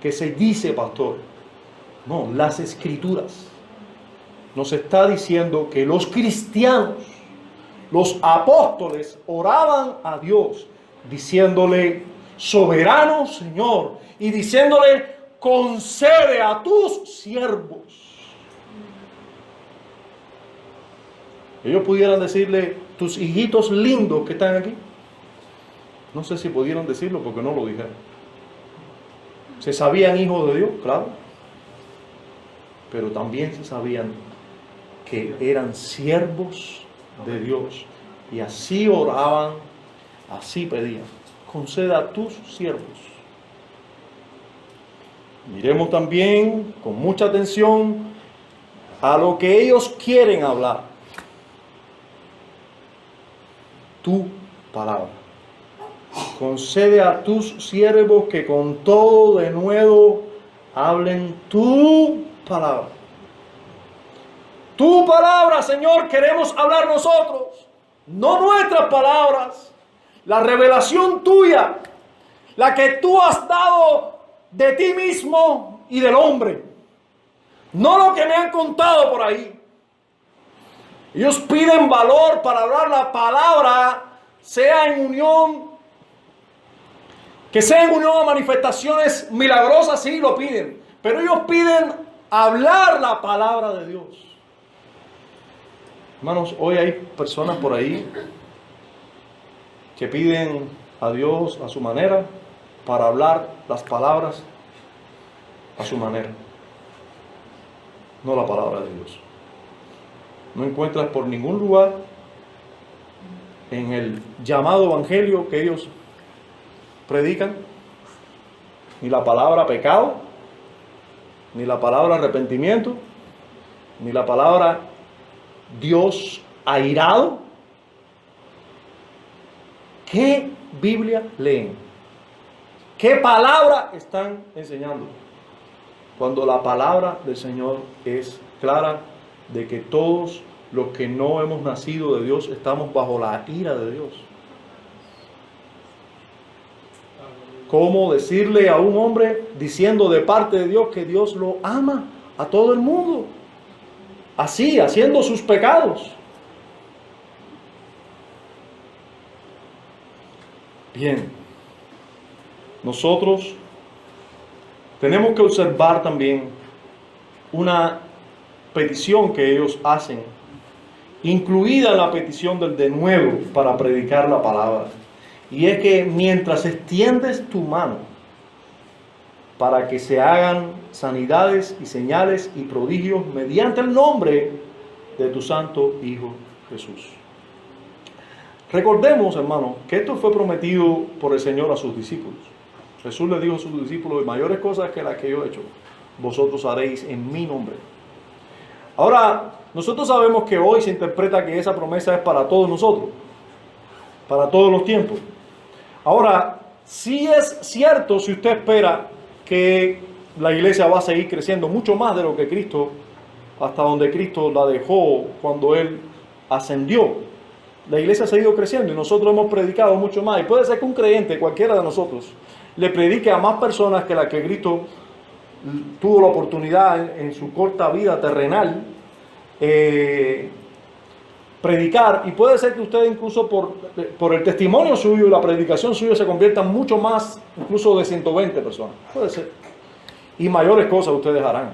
que se dice pastor. No, las escrituras. Nos está diciendo que los cristianos, los apóstoles, oraban a Dios diciéndole: soberano Señor, y diciéndole: concede a tus siervos. Ellos pudieran decirle, tus hijitos lindos que están aquí. No sé si pudieron decirlo porque no lo dijeron. Se sabían hijos de Dios, claro. Pero también se sabían que eran siervos de Dios. Y así oraban, así pedían. Conceda a tus siervos. Miremos también con mucha atención a lo que ellos quieren hablar. Tu palabra. Concede a tus siervos que con todo de nuevo hablen tu palabra. Tu palabra, Señor, queremos hablar nosotros. No nuestras palabras. La revelación tuya. La que tú has dado de ti mismo y del hombre. No lo que me han contado por ahí. Ellos piden valor para hablar la palabra, sea en unión, que sea en unión a manifestaciones milagrosas, sí lo piden. Pero ellos piden hablar la palabra de Dios. Hermanos, hoy hay personas por ahí que piden a Dios a su manera para hablar las palabras a su manera. No la palabra de Dios. No encuentras por ningún lugar en el llamado evangelio que ellos predican ni la palabra pecado, ni la palabra arrepentimiento, ni la palabra Dios airado. ¿Qué Biblia leen? ¿Qué palabra están enseñando? Cuando la palabra del Señor es clara de que todos los que no hemos nacido de Dios estamos bajo la ira de Dios. ¿Cómo decirle a un hombre diciendo de parte de Dios que Dios lo ama a todo el mundo? Así, haciendo sus pecados. Bien, nosotros tenemos que observar también una petición que ellos hacen, incluida la petición del denuedo para predicar la palabra. Y es que mientras extiendes tu mano para que se hagan sanidades y señales y prodigios mediante el nombre de tu santo Hijo Jesús. Recordemos, hermanos, que esto fue prometido por el Señor a sus discípulos. Jesús le dijo a sus discípulos, mayores cosas que las que yo he hecho, vosotros haréis en mi nombre. Ahora, nosotros sabemos que hoy se interpreta que esa promesa es para todos nosotros, para todos los tiempos. Ahora, sí es cierto si usted espera que la iglesia va a seguir creciendo mucho más de lo que Cristo, hasta donde Cristo la dejó cuando Él ascendió. La iglesia ha seguido creciendo y nosotros hemos predicado mucho más. Y puede ser que un creyente, cualquiera de nosotros, le predique a más personas que la que Cristo tuvo la oportunidad en su corta vida terrenal predicar, y puede ser que usted incluso por el testimonio suyo y la predicación suya se conviertan mucho más, incluso de 120 personas, puede ser, y mayores cosas ustedes harán.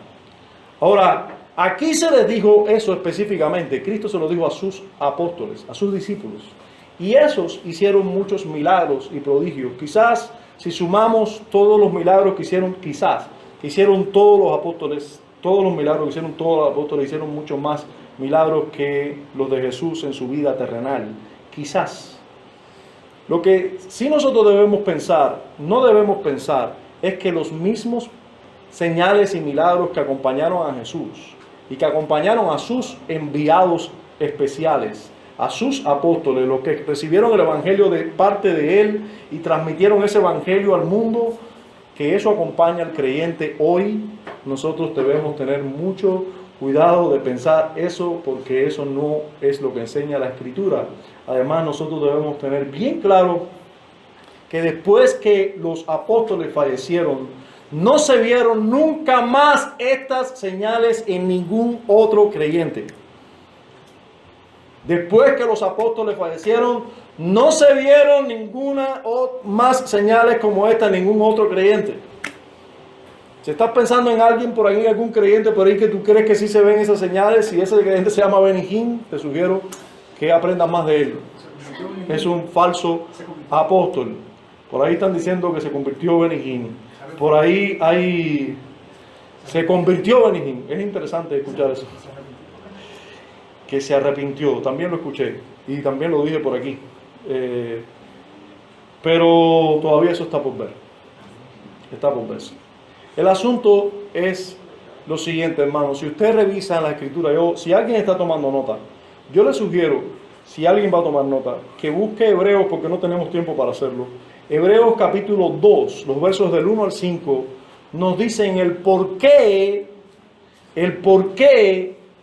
Ahora, aquí se les dijo eso específicamente, Cristo se lo dijo a sus apóstoles, a sus discípulos, y esos hicieron muchos milagros y prodigios. Quizás si sumamos todos los milagros que hicieron todos los apóstoles, todos los milagros que hicieron todos los apóstoles, hicieron mucho más milagros que los de Jesús en su vida terrenal. Quizás. Lo que sí nosotros debemos pensar, no debemos pensar, es que los mismos señales y milagros que acompañaron a Jesús y que acompañaron a sus enviados especiales, a sus apóstoles, los que recibieron el evangelio de parte de Él y transmitieron ese evangelio al mundo, que eso acompaña al creyente hoy. Nosotros debemos tener mucho cuidado de pensar eso, porque eso no es lo que enseña la Escritura. Además, nosotros debemos tener bien claro que después que los apóstoles fallecieron, no se vieron nunca más estas señales en ningún otro creyente. Después que los apóstoles fallecieron, no se vieron ninguna más señales como esta en ningún otro creyente. Si estás pensando en alguien por ahí, algún creyente por ahí que tú crees que sí se ven esas señales, si ese creyente se llama Benny Hinn, te sugiero que aprendas más de él. Es un falso apóstol. Por ahí están diciendo que se convirtió Benny Hinn. Por ahí se convirtió Benny Hinn. Es interesante escuchar eso. Que se arrepintió. También lo escuché. Y también lo dije por aquí. Pero todavía eso está por ver. Está por verse. El asunto es lo siguiente, hermano. Si usted revisa la escritura, si alguien está tomando nota, yo le sugiero, si alguien va a tomar nota, que busque Hebreos, porque no tenemos tiempo para hacerlo. Hebreos capítulo 2, los versos del 1 al 5, nos dicen el por qué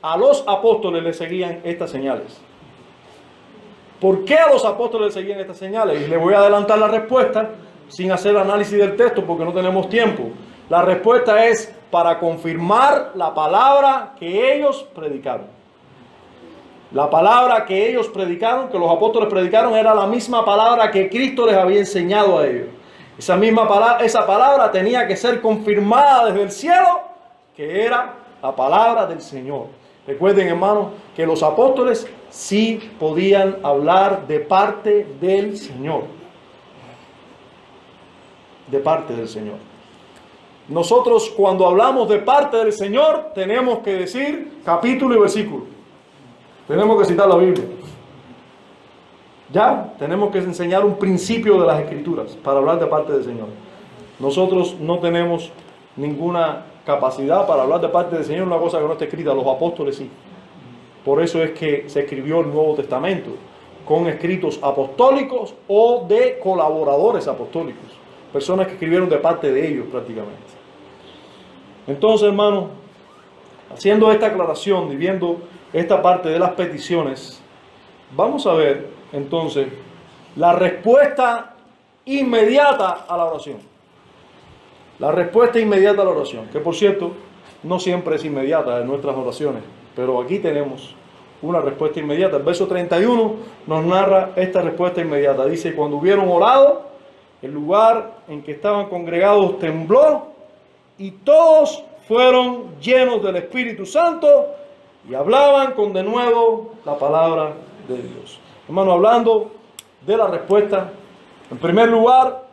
a los apóstoles les seguían estas señales. ¿Por qué a los apóstoles les seguían estas señales? Y le voy a adelantar la respuesta sin hacer análisis del texto porque no tenemos tiempo. La respuesta es para confirmar la palabra que ellos predicaron. La palabra que ellos predicaron, que los apóstoles predicaron, era la misma palabra que Cristo les había enseñado a ellos. Esa palabra tenía que ser confirmada desde el cielo, que era la palabra del Señor. Recuerden, hermanos, que los apóstoles sí podían hablar de parte del Señor. De parte del Señor. Nosotros cuando hablamos de parte del Señor tenemos que decir capítulo y versículo. Tenemos que citar la Biblia. Ya tenemos que enseñar un principio de las Escrituras para hablar de parte del Señor. Nosotros no tenemos ninguna capacidad para hablar de parte del Señor, una cosa que no está escrita. Los apóstoles sí. Por eso es que se escribió el Nuevo Testamento con escritos apostólicos o de colaboradores apostólicos. Personas que escribieron de parte de ellos prácticamente. Entonces, hermano, haciendo esta aclaración y viendo esta parte de las peticiones, vamos a ver entonces la respuesta inmediata a la oración. La respuesta inmediata a la oración, que por cierto, no siempre es inmediata en nuestras oraciones, pero aquí tenemos una respuesta inmediata. El verso 31 nos narra esta respuesta inmediata. Dice, cuando hubieron orado, el lugar en que estaban congregados tembló y todos fueron llenos del Espíritu Santo y hablaban con denuedo la palabra de Dios. Hermano, hablando de la respuesta, en primer lugar,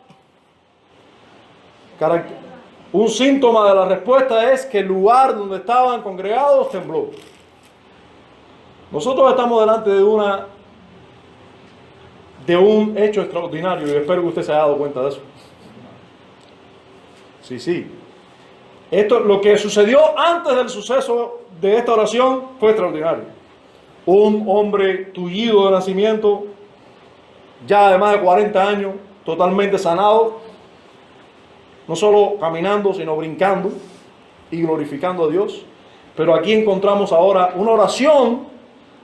un síntoma de la respuesta es que el lugar donde estaban congregados tembló. Nosotros estamos delante de un hecho extraordinario y espero que usted se haya dado cuenta de eso. Sí. Lo que sucedió antes del suceso de esta oración fue extraordinario. Un hombre tullido de nacimiento, ya de más de 40 años, totalmente sanado, no solo caminando, sino brincando y glorificando a Dios. Pero aquí encontramos ahora una oración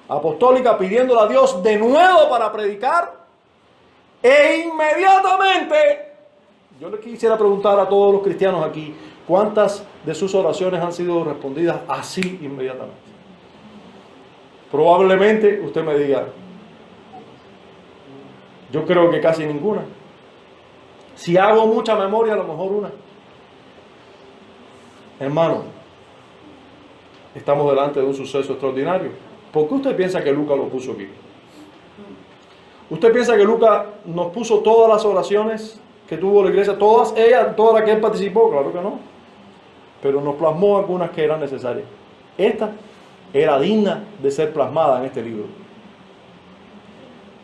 apostólica pidiéndole a Dios de nuevo para predicar. E inmediatamente, yo le quisiera preguntar a todos los cristianos aquí, ¿cuántas de sus oraciones han sido respondidas así inmediatamente? Probablemente usted me diga, yo creo que casi ninguna. Si hago mucha memoria, a lo mejor una. Hermano, estamos delante de un suceso extraordinario. ¿Por qué usted piensa que Lucas lo puso aquí? ¿Usted piensa que Lucas nos puso todas las oraciones que tuvo la iglesia, todas las que él participó? Claro que no. Pero nos plasmó algunas que eran necesarias. Esta era digna de ser plasmada en este libro.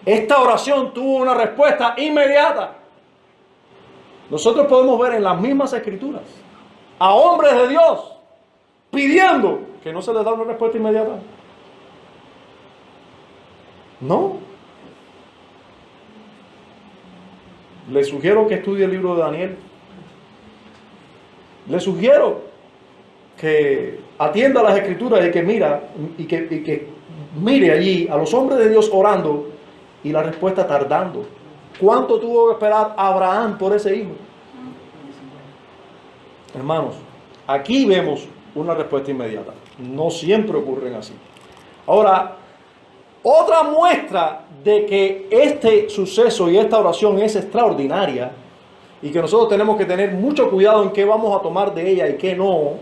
Esta oración tuvo una respuesta inmediata. Nosotros podemos ver en las mismas escrituras a hombres de Dios pidiendo que no se les da una respuesta inmediata. No. Le sugiero que estudie el libro de Daniel. Le sugiero que atienda las escrituras y que mire allí a los hombres de Dios orando y la respuesta tardando. ¿Cuánto tuvo que esperar Abraham por ese hijo? Hermanos, aquí vemos una respuesta inmediata. No siempre ocurren así. Ahora, otra muestra de que este suceso y esta oración es extraordinaria y que nosotros tenemos que tener mucho cuidado en qué vamos a tomar de ella y qué no,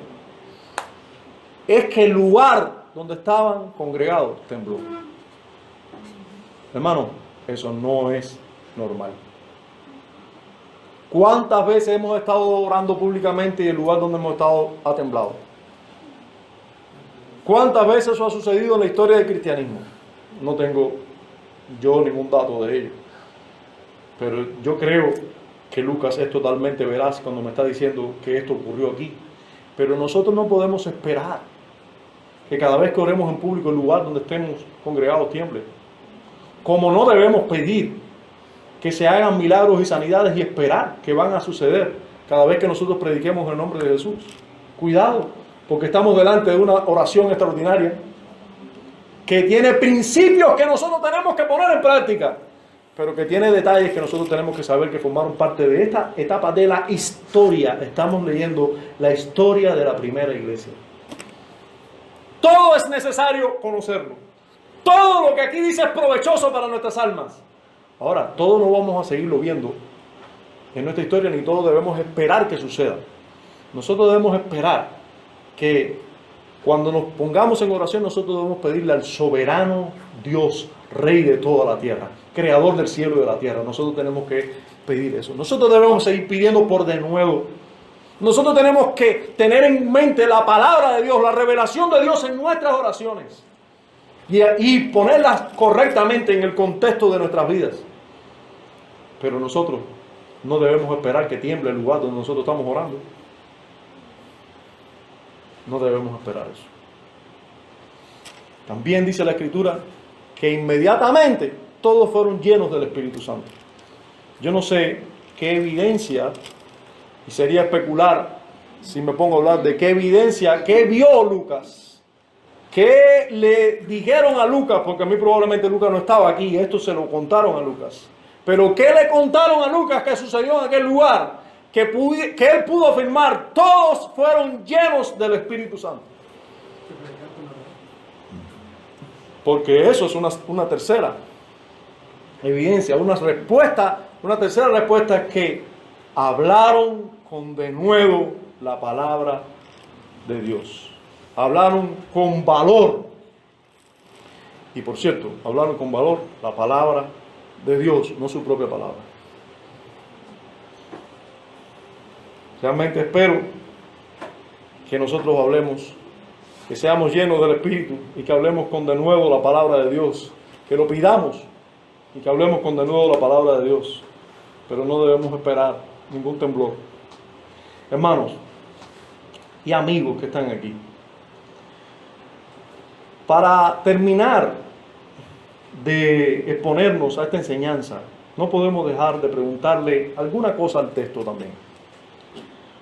es que el lugar donde estaban congregados tembló. Hermano, eso no es normal. ¿Cuántas veces hemos estado orando públicamente y el lugar donde hemos estado ha temblado? ¿Cuántas veces eso ha sucedido en la historia del cristianismo? No tengo yo ningún dato de ello. Pero yo creo que Lucas es totalmente veraz cuando me está diciendo que esto ocurrió aquí. Pero nosotros no podemos esperar que cada vez que oremos en público el lugar donde estemos congregados tiemble. Como no debemos pedir que se hagan milagros y sanidades y esperar que van a suceder cada vez que nosotros prediquemos el nombre de Jesús. Cuidado, porque estamos delante de una oración extraordinaria que tiene principios que nosotros tenemos que poner en práctica, pero que tiene detalles que nosotros tenemos que saber que formaron parte de esta etapa de la historia. Estamos leyendo la historia de la primera iglesia. Todo es necesario conocerlo. Todo lo que aquí dice es provechoso para nuestras almas. Ahora, todo no vamos a seguirlo viendo en nuestra historia, ni todo debemos esperar que suceda. Nosotros debemos esperar que cuando nos pongamos en oración, nosotros debemos pedirle al soberano Dios, Rey de toda la tierra, Creador del cielo y de la tierra. Nosotros tenemos que pedir eso. Nosotros debemos seguir pidiendo por de nuevo. Nosotros tenemos que tener en mente la palabra de Dios, la revelación de Dios en nuestras oraciones y ponerlas correctamente en el contexto de nuestras vidas. Pero nosotros no debemos esperar que tiemble el lugar donde nosotros estamos orando. No debemos esperar eso. También dice la Escritura que inmediatamente todos fueron llenos del Espíritu Santo. Yo no sé qué evidencia, y sería especular si me pongo a hablar de qué evidencia, qué vio Lucas, qué le dijeron a Lucas, porque a mí probablemente Lucas no estaba aquí, esto se lo contaron a Lucas. Pero qué le contaron a Lucas que sucedió en aquel lugar, que él pudo afirmar, todos fueron llenos del Espíritu Santo. Porque eso es una tercera evidencia, una tercera respuesta es que hablaron con denuedo la palabra de Dios. Hablaron con valor. Y por cierto, hablaron con valor la palabra de Dios, no su propia palabra. Realmente espero que nosotros hablemos, que seamos llenos del Espíritu y que hablemos con de nuevo la palabra de Dios, que lo pidamos y que hablemos con de nuevo la palabra de Dios, pero no debemos esperar ningún temblor. Hermanos y amigos que están aquí, para terminar de exponernos a esta enseñanza, no podemos dejar de preguntarle alguna cosa al texto también.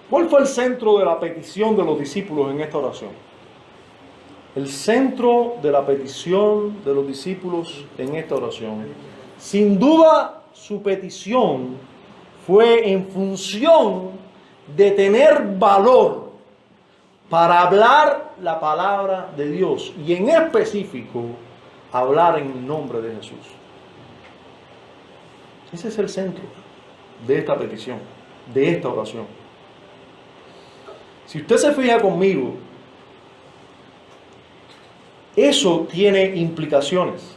¿Cuál fue el centro de la petición de los discípulos en esta oración? El centro de la petición de los discípulos en esta oración, sin duda su petición fue en función de tener valor para hablar la palabra de Dios y en específico hablar en el nombre de Jesús. Ese es el centro de esta petición, de esta oración. Si usted se fija conmigo, eso tiene implicaciones.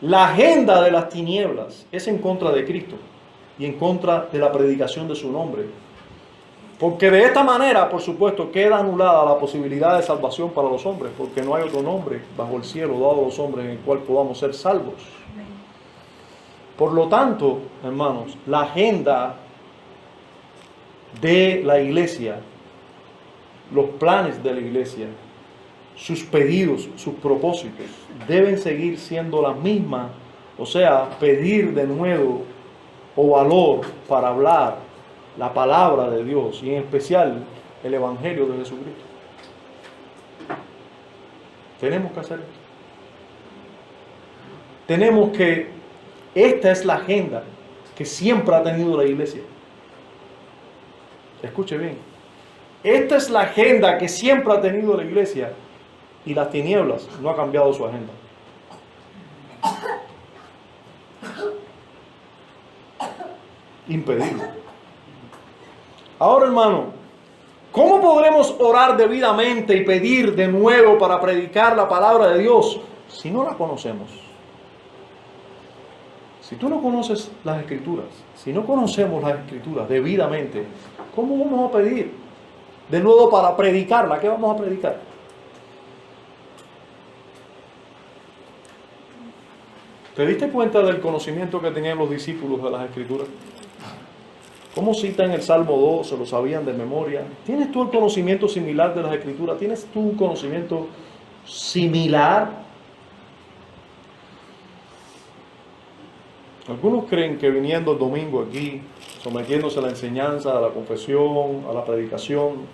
La agenda de las tinieblas es en contra de Cristo y en contra de la predicación de su nombre. Porque de esta manera, por supuesto, queda anulada la posibilidad de salvación para los hombres, porque no hay otro nombre bajo el cielo dado a los hombres en el cual podamos ser salvos. Por lo tanto, hermanos, la agenda de la iglesia, los planes de la iglesia, sus pedidos, sus propósitos, deben seguir siendo las mismas, o sea, pedir de nuevo o valor para hablar la palabra de Dios y en especial el Evangelio de Jesucristo. Tenemos que hacer esto. Tenemos que, esta es la agenda que siempre ha tenido la iglesia. Escuche bien. Esta es la agenda que siempre ha tenido la iglesia y las tinieblas no ha cambiado su agenda. Impedirlo. Ahora, hermano, ¿cómo podremos orar debidamente y pedir de nuevo para predicar la palabra de Dios si no la conocemos? Si tú no conoces las Escrituras, si no conocemos las Escrituras debidamente, ¿cómo vamos a pedir de nuevo para predicarla? ¿Qué vamos a predicar? ¿Te diste cuenta del conocimiento que tenían los discípulos de las Escrituras? ¿Cómo citan el Salmo 2? Se lo sabían de memoria. ¿Tienes tú el conocimiento similar de las Escrituras? ¿Tienes tú un conocimiento similar? Algunos creen que viniendo el domingo aquí, sometiéndose a la enseñanza, a la confesión, a la predicación,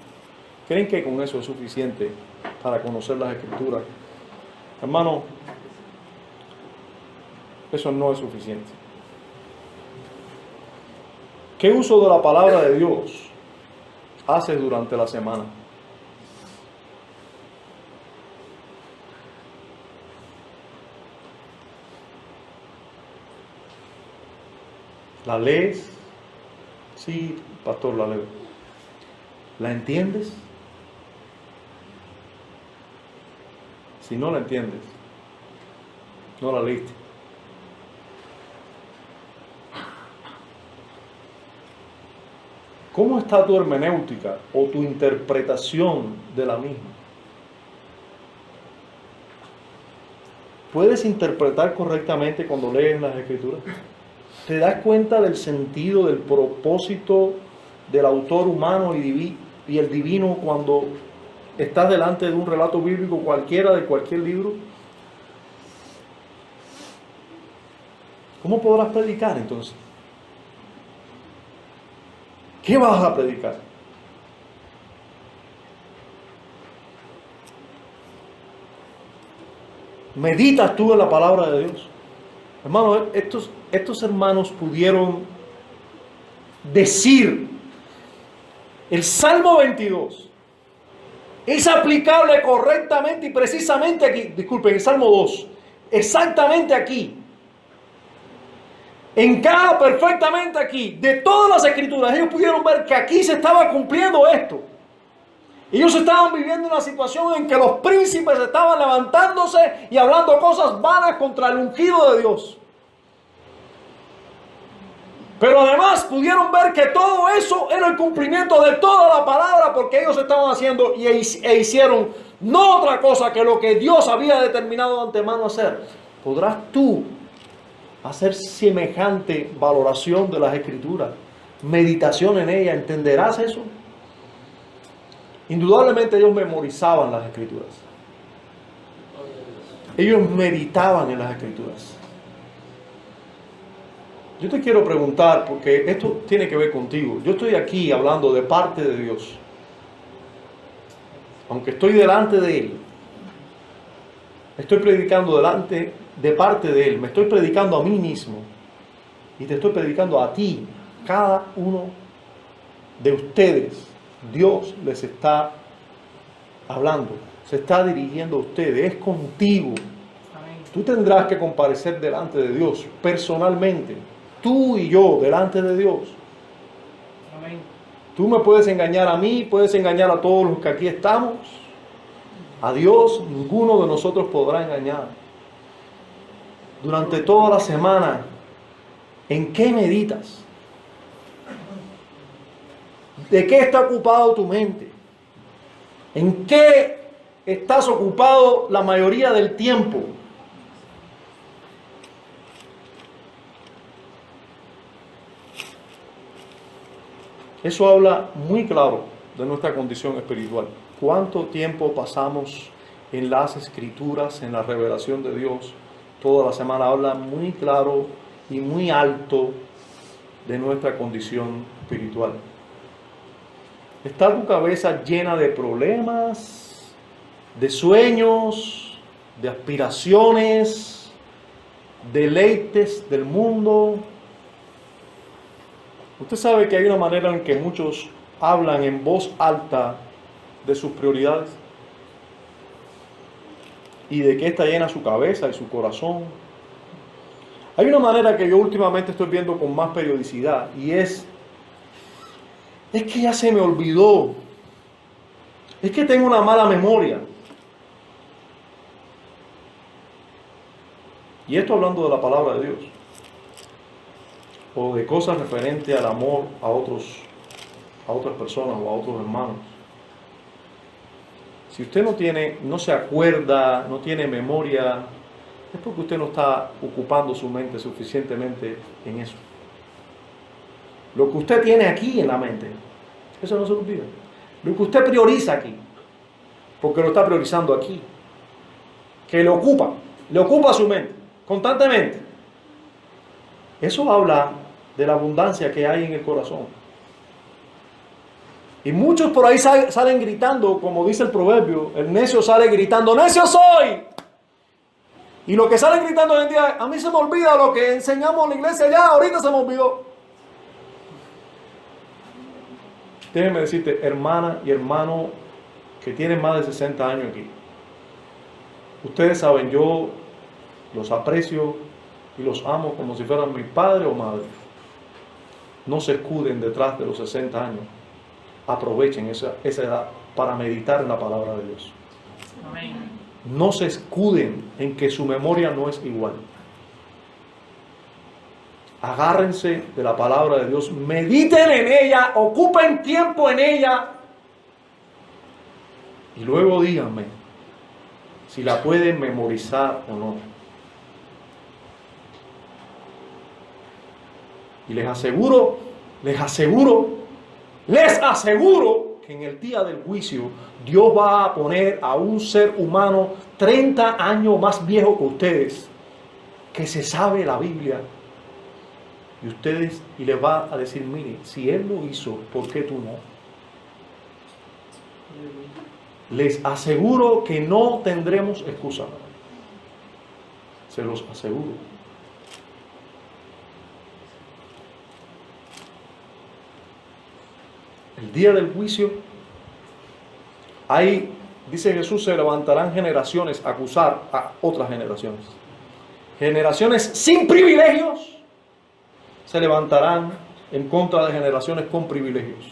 creen que con eso es suficiente para conocer las Escrituras. Hermano, eso no es suficiente. ¿Qué uso de la palabra de Dios haces durante la semana? ¿La lees? Sí, pastor, la leo. ¿La entiendes? Si no la entiendes, no la leíste. ¿Cómo está tu hermenéutica o tu interpretación de la misma? ¿Puedes interpretar correctamente cuando lees las Escrituras? ¿Te das cuenta del sentido, del propósito del autor humano y el divino cuando estás delante de un relato bíblico cualquiera de cualquier libro? ¿Cómo podrás predicar entonces? ¿Qué vas a predicar? ¿Meditas tú en la palabra de Dios? Hermano, estos hermanos pudieron decir, el Salmo 22 es aplicable correctamente y precisamente aquí, disculpen, el Salmo 2, exactamente aquí, encaja perfectamente aquí, de todas las Escrituras. Ellos pudieron ver que aquí se estaba cumpliendo esto. Ellos estaban viviendo una situación en que los príncipes estaban levantándose y hablando cosas vanas contra el ungido de Dios. Pero además pudieron ver que todo eso era el cumplimiento de toda la palabra, porque ellos estaban haciendo e hicieron no otra cosa que lo que Dios había determinado de antemano hacer. ¿Podrás tú hacer semejante valoración de las Escrituras, meditación en ellas? ¿Entenderás eso? Indudablemente ellos memorizaban las Escrituras. Ellos meditaban en las Escrituras. Yo te quiero preguntar, porque esto tiene que ver contigo. Yo estoy aquí hablando de parte de Dios. Aunque estoy delante de Él, estoy predicando de parte de Él. Me estoy predicando a mí mismo. Y te estoy predicando a ti, cada uno de ustedes. Dios les está hablando, se está dirigiendo a ustedes, es contigo. Amén. Tú tendrás que comparecer delante de Dios personalmente, tú y yo delante de Dios. Amén. Tú me puedes engañar a mí, puedes engañar a todos los que aquí estamos. A Dios ninguno de nosotros podrá engañar. Durante toda la semana, ¿en qué meditas? ¿De qué está ocupado tu mente? ¿En qué estás ocupado la mayoría del tiempo? Eso habla muy claro de nuestra condición espiritual. ¿Cuánto tiempo pasamos en las Escrituras, en la revelación de Dios? Toda la semana habla muy claro y muy alto de nuestra condición espiritual. ¿Está tu cabeza llena de problemas, de sueños, de aspiraciones, deleites del mundo? Usted sabe que hay una manera en que muchos hablan en voz alta de sus prioridades y de qué está llena su cabeza y su corazón. Hay una manera que yo últimamente estoy viendo con más periodicidad y es Es que ya se me olvidó. Es que tengo una mala memoria. Y esto hablando de la palabra de Dios. O de cosas referentes al amor a otras personas o a otros hermanos. Si usted no se acuerda, no tiene memoria, es porque usted no está ocupando su mente suficientemente en eso. Lo que usted tiene aquí en la mente, eso no se olvida. Lo que usted prioriza aquí, porque lo está priorizando aquí, que le ocupa su mente constantemente. Eso habla de la abundancia que hay en el corazón. Y muchos por ahí salen gritando, como dice el proverbio, el necio sale gritando, ¡necio soy! Y lo que salen gritando hoy en día, a mí se me olvida lo que enseñamos en la iglesia ya, ahorita se me olvidó. Déjeme decirte, hermana y hermano que tienen más de 60 años aquí. Ustedes saben, yo los aprecio y los amo como si fueran mi padre o madre. No se escuden detrás de los 60 años. Aprovechen esa edad para meditar en la palabra de Dios. Amén. No se escuden en que su memoria no es igual. Agárrense de la palabra de Dios, mediten en ella, ocupen tiempo en ella y luego díganme si la pueden memorizar o no. Y les aseguro que en el día del juicio Dios va a poner a un ser humano 30 años más viejo que ustedes, que se sabe la Biblia. Y les va a decir, mire, si Él lo hizo, ¿por qué tú no? Les aseguro que no tendremos excusa. Se los aseguro. El día del juicio, ahí, dice Jesús, se levantarán generaciones a acusar a otras generaciones. Generaciones sin privilegios se levantarán en contra de generaciones con privilegios.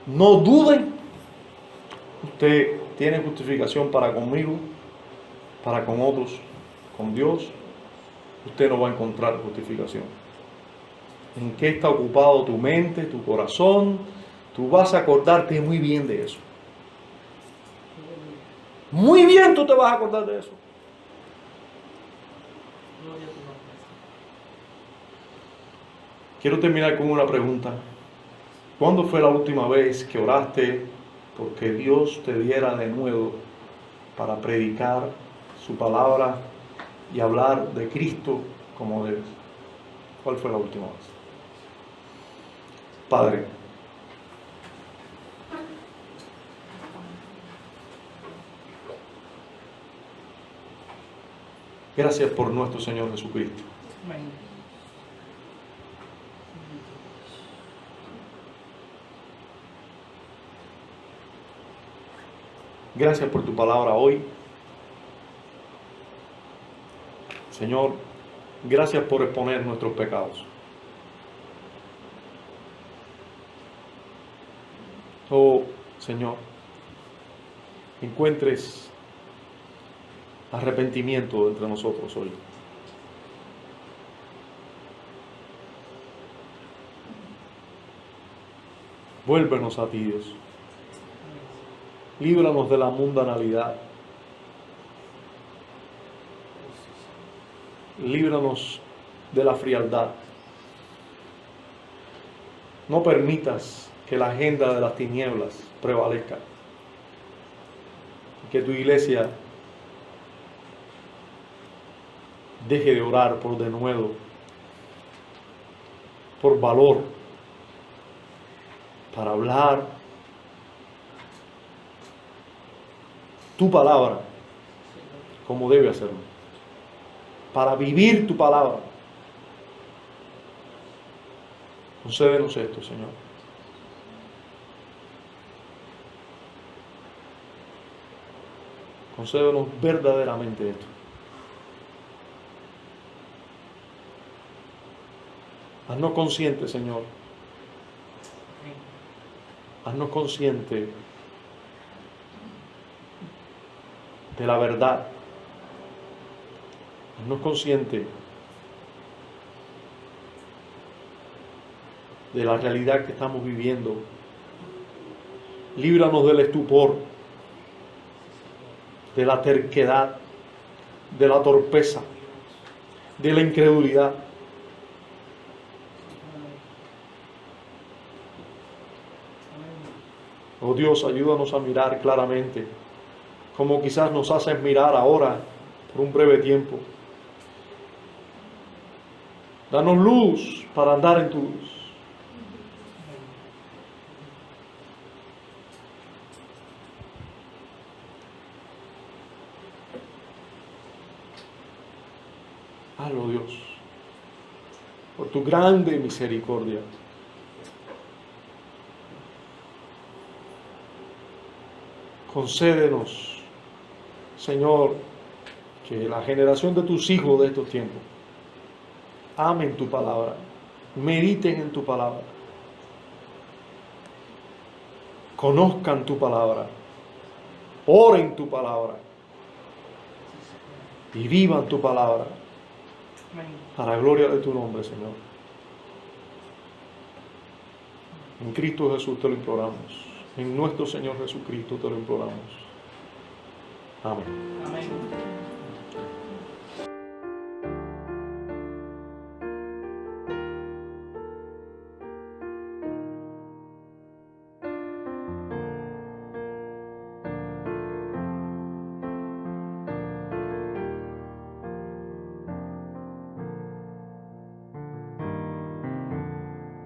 No duden, usted tiene justificación para conmigo, para con otros, con Dios, usted no va a encontrar justificación. ¿En qué está ocupado tu mente, tu corazón? Tú vas a acordarte muy bien de eso. Muy bien tú te vas a acordar de eso. Quiero terminar con una pregunta. ¿Cuándo fue la última vez que oraste porque Dios te diera de nuevo para predicar su palabra y hablar de Cristo como debes? ¿Cuál fue la última vez? Padre, gracias por nuestro Señor Jesucristo. Amén. Gracias por tu palabra hoy. Señor, gracias por exponer nuestros pecados. Oh, Señor, encuentres arrepentimiento entre nosotros hoy. Vuélvenos a ti, Dios. Líbranos de la mundanalidad. Líbranos de la frialdad. No permitas que la agenda de las tinieblas prevalezca. Que tu iglesia deje de orar por denuedo, por valor, para hablar tu palabra como debe hacerlo, para vivir tu palabra. Concédenos esto, Señor. Concédenos verdaderamente esto. Haznos conscientes, Señor, Haznos conscientes de la verdad. Haznos conscientes de la realidad que estamos viviendo. Líbranos del estupor, de la terquedad, de la torpeza, de la incredulidad. Oh Dios, ayúdanos a mirar claramente, como quizás nos haces mirar ahora por un breve tiempo. Danos luz para andar en tu luz. Hazlo, Dios, por tu grande misericordia. Concédenos, Señor, que la generación de tus hijos de estos tiempos amen tu palabra, mediten en tu palabra, conozcan tu palabra, oren tu palabra y vivan tu palabra para la gloria de tu nombre, Señor. En Cristo Jesús te lo imploramos. En nuestro Señor Jesucristo te lo imploramos. Amén. Amén.